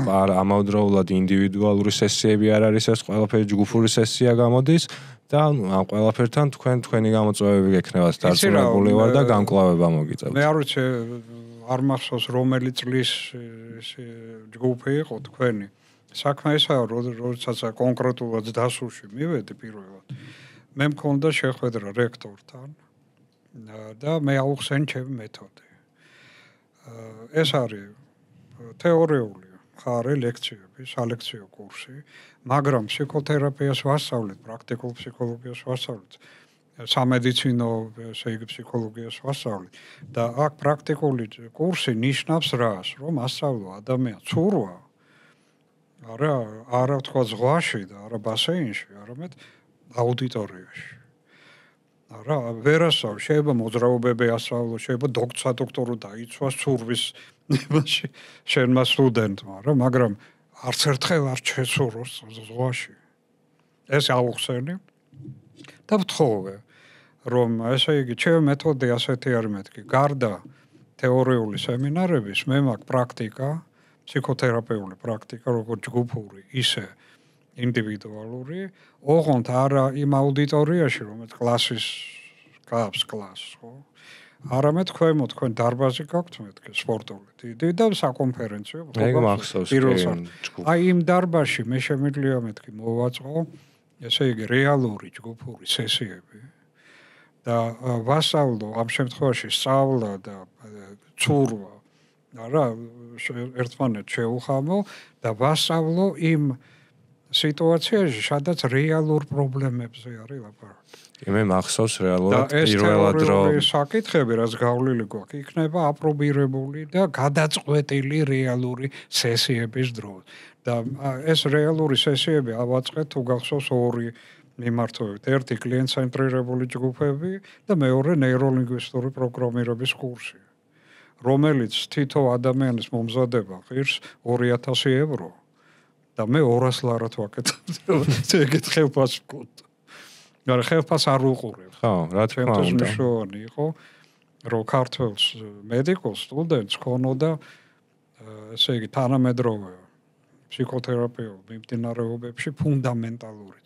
ამავდროულად ინდივიდუალური სესიები არ არის, ეს ყველაფერი ჯგუფური სესია გამოდის და ამ ყველაფერთან თქვენი გამოწვევები გექნებათ დარწმუნებული ვარ და გამკლავება მოგიწევთ. მე არ ვიცი, არ მახსოვს რომელი წლის ჯგუფი იყო თქვენი. საქმე ისაა, როდესაც კონკრეტულად დასულში მივედი პირველად. მე მქონდა შეხვედრა რექტორთან და მე აუხსენ ჩემი მეთოდი. ეს არის თეორიული ხარი ლექციები, სალექციო კურსი, მაგრამ ფსიქოთერაპიას ვასწავლეთ, პრაქტიკულ ფსიქოლოგიას ვასწავლეთ, სამედიცინო, ესე იგი ფსიქოლოგიას ვასწავლეთ და აქ პრაქტიკული კურსი ნიშნავს რას, რომ ასწავლო ადამიანს ცურვა არა თქვა ზღვაში და არა ბასეინში, არამედ აუდიტორიაში. არა, ვერასავ შეიძლება მოძრაობები ასწავლო, შეიძლება სადოქტორო დაიცვას ცურვის იმაში შენმა სტუდენტმა, მაგრამ არც ერთხელ არ შეცუროს ზღვაში. ეს აუხსენი და ვთხოვე, რომ ესე იგი ჩემი მეთოდი ასეთი არის მეთქი, გარდა თეორიული სემინარების, მე მაქვს პრაქტიკა, ფსიქოთერაპიული პრაქტიკა, როგორც ჯგუფური, ისე ინდივიდუალური, ოღონდ არა იმ აუდიტორიაში, რომელიც კლასის გავს კლასს, ხო? არამედ თქვენ დარბაზი გაქვთ მეთქი სპორტული, დიდი და საკონფერენციო აი იმ დარბაზში მე შემიძლია მეთქი მოვაწყო, ესე იგი რეალური ჯგუფური სესიები და ვასწავლო ამ შემთხვევაში სწავლა და ცურვა არა ერთმანეთს შეუხამო და ვასწავლო იმ სიტუაციაში, სადაც რეალურ პრობლემებზე არის ლაპარაკი. მე მახსოვს რეალურად პირველად რომ საკითხები, რაც გავლილი გვაქვს, იქნება აპრობირებული და გადაწყვეტილი რეალური სესიების დროს. და ეს რეალური სესიები ავაწყეთ თუ გახსოვს ორი მიმართულებით. ერთი კლიენტ-ცენტრირებული ჯგუფები და მეორე ნეიროლინგვისტური პროგრამირების კურსი. რომელიც თითო ადამიანის მომზადება ღირს 2000 ევრო და მე 200 ლარად ვაკეთებ. ეგეთ ხელფას ვქონდა. მაგრამ ხელფას არ უყურებ. ხო, რა თქმა უნდა. მნიშვნელოვანი იყო, რომ ქართველს მედიკოს სტუდენტს ქონოდა ესე იგი თანამედროვე ფსიქოთერაპიულ მიმდინარეობებში ფუნდამენტალური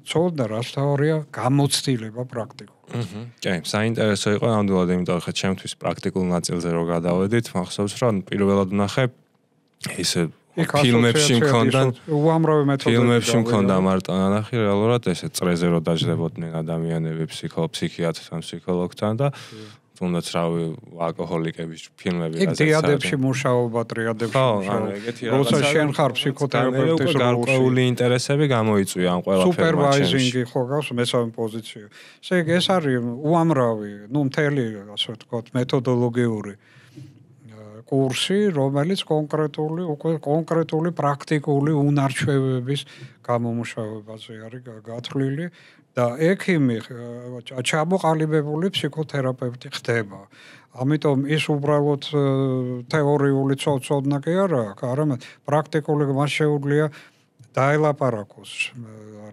ცოდნა რაც თავია გამოცდილება პრაქტიკულად. კი, საინტერესო იყო ნამდვილად, იმიტომ რომ ჩემთვის პრაქტიკულ ნაწილზე რო გადავედით, მახსოვს რომ პირველად ვნახე ისე ფილმებში მქონდა მარტო ნანახი რეალურად ესე წრეზე რო დაждდებოდნენ ადამიანები ფსიქიატრთან, ფსიქოლოგთან და თუნდაც რავი ალკოჰოლიკების ფილმები რასაც დიადებში მუშაობა ტრიადებში როცა შენ ხარ ფსიქოთერაპევტის გარკვეული ინტერესები გამოიწვია ამ ყველაფერმა სუპერვაიზინგი ხო გავს მესამე პოზიცია ესე იგი ეს არის უამრავი მთელი ასე ვთქვათ მეთოდოლოგიური კურსი რომელიც კონკრეტული პრაქტიკული უნარჩვევების გამომუშავებაზე არის გათვლილი და ექიმი ჩამოყალიბებული ფსიქოთერაპევტი ხდება. ამიტომ ის უბრალოდ თეორიული ცოდნა კი არა, არამედ პრაქტიკული მას შეუძლია დაელაპარაკოს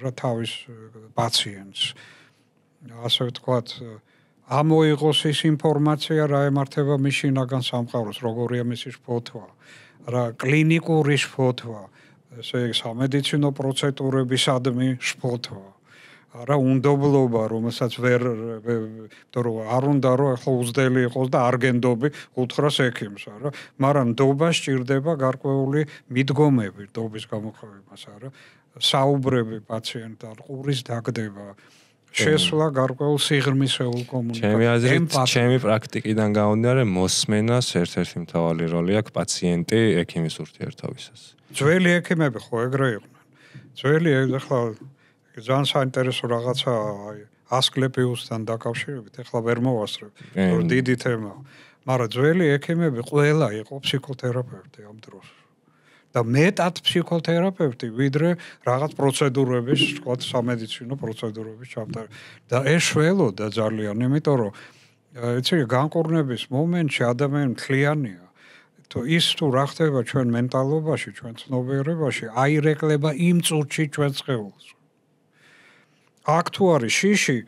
რა თავის პაციენტს. ასე ვთქვათ, ამოიღოს ის ინფორმაცია, რა ემართება მის შინაგან სამყაროს, როგორია მისი შფოთვა, რა კლინიკური შფოთვა, ესე იგი სამედიცინო პროცედურებისადმი შფოთვა. არა უნდობლობა, რომელსაც არ უნდა რომ ახლა უძდელი იყოს და არ გენდობი უთხრას ექიმს, არა, მაგრამ ნდობა სჭირდება გარკვეული მიდგომები ნდობის გამოხმებას, არა, საუბრები პაციენტთან, ყურის დაგდება, შესვლა გარკვეულ სიღრმისეულ კომუნიკაციას. ჩემი პრაქტიკიდან გამომდინარე, მოსმენას ერთ-ერთი მთავარი როლი აქვს პაციენტი ექიმის ურთიერთობისას. ძველი ექიმები ხო ეგრე იყვნენ. ძველი ახლა ძალიან საინტერესო რაღაცა ასკლეპიუსთან დაკავშირებით, ახლა ვერ მოვასწრებ, რომ დიდი თემაა. მაგრამ ძველი ექიმები ყველა იყო ფსიქოთერაპევტი ამ დროს. და მეტად ფსიქოთერაპევტი, ვიდრე რაღაც პროცედურების, თქვა სამედიცინო პროცედურების ჩამოყალიბება. და ეს შველოდა ძალიან, იმიტომ რომ იცი განკურნების მომენტში ადამიანი მთლიანია. ის თუ რა ხდება ჩვენ მენტალობაში, ჩვენ ცნობიერებაში, აირეკლება იმ წუთში ჩვენ სხეულს. აქ თუ არის შიში,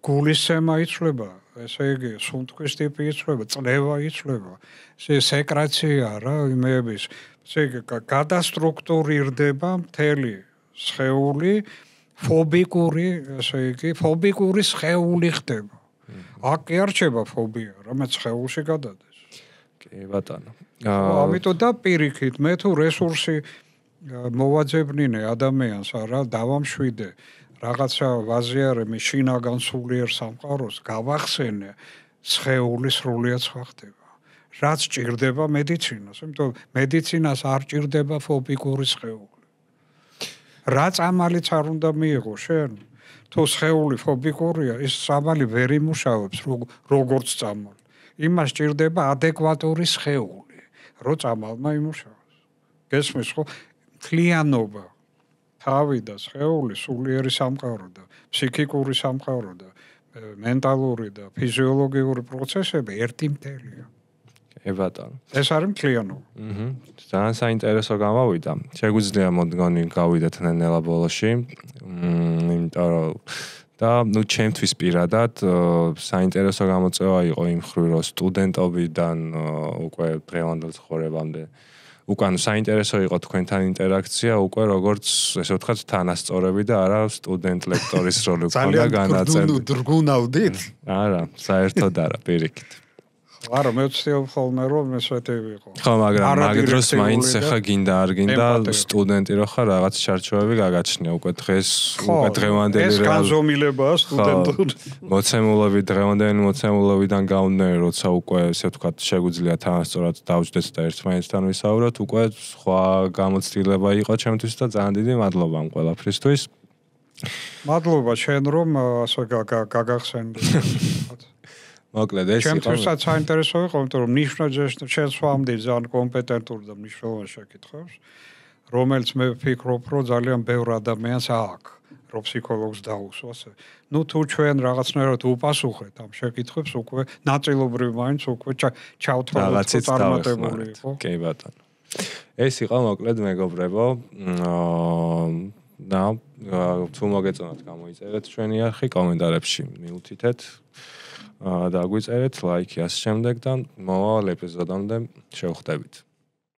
გულისცემა იცვლება, ესე იგი, სუნთქვის ტიპი იცვლება, წნევა იცვლება, სეკრეცია რა, იმეების, ესე იგი, გადასტრუქტურირდება მთელი სხეული, ფობიკური სხეული ხდება. აქ კი არ რჩება ფობია, რამაც სხეულში გადადეს. კი, ბატონო. ამიტომ და პირიქით, მე თუ რესურსი მოვაძებნინე ადამიანს, რა, დავამშვიდე რაღაცა ვაზიარები შინაგან სულიერ სამყაროს გავახსენე სხეული სრულიად სხვა ხდება. რაც ჭირდება მედიცინას, იმიტომ მედიცინას არ ჭირდება ფობიკური სხეული. რა წამალიც არ უნდა მიიღო შენ, თუ სხეული ფობიკურია, ის წამალი ვერ იმუშავებს როგორც წამალი. იმას ჭირდება ადეკვატური სხეული, რომ წამალმა იმუშავოს. გესმის ხო? მთლიანობა თავი და სხეული, სულიერი სამყარო და ფსიქიკური სამყარო და მენტალური და ფიზიოლოგიური პროცესები ერთი მთელია. ბატონო. ეს არის მთლიანობა. ძალიან საინტერესო გამოვიდა. შეგვიძლია მოდგონი გავიდეთ ნელა ბოლოში. იმიტომ რომ და ჩემთვის პირადად საინტერესო გამოწვევა იყო იმ ხრივ, რომ სტუდენტობიდან უკვე დღევანდელ ცხოვრებამდე უკან საინტერესო იყო თქვენთან ინტერაქცია, უკვე როგორც ესე ვთქვათ, თანასწორები და არა სტუდენტ ლექტორის როლი ქონდა განაწილებული. ძალიან დრგუნავდით? არა, საერთოდ არა, პირიქით. არა, მე ვცდილობ ხოლმე რომ ესეთი ვიყო. ხო, მაგრამ მაგ დროს მაინც ახლა გინდა არ გინდა სტუდენტი რო ხარ, რაღაც ჩარჩოები გაგაჩნია უკვე დღეს, უკვე დღევანდელი ეს განზომილებაა სტუდენტური. დღევანდელი მოცემულობიდან გამომდინარე, როცა უკვე ესე ვთქვათ, შეგვიძლია თანასწორად დავждდეთ და ერთმანეთთან ვისაუბროთ, უკვე სხვა გამოცდილება იყო ჩემთვის და ძალიან დიდი მადლობა ამ ყველაფრისთვის. მადლობა შენ რომ ასე გაგახსენდი. მოკლედ ეს იყო. ჩემთვისაც საინტერესო იყო, იმიტომ რომ შენ სვამდი ძალიან კომპეტენტურ და მნიშვნელოვან შეკითხვებს, რომელიც მე ვფიქრობ, რომ ძალიან ბევრ ადამიანს აქვს, რომ ფსიქოლოგს დაუსვას. თუ ჩვენ რაღაცნაირად უპასუხეთ ამ შეკითხვებს, უკვე ნაწილობრივ მაინც უკვე ჩავთვალოთ წარმატებული იყო. კი ბატონო. ეს იყო მოკლედ მეგობრებო. და თუ მოგეწონათ გამოიწერეთ ჩვენი არხი კომენტარებში მიუთითეთ. და გვიწერეთ ლაიქი ამ შემდეგ და მომავალ ეპიზოდამდე შევხვდებით.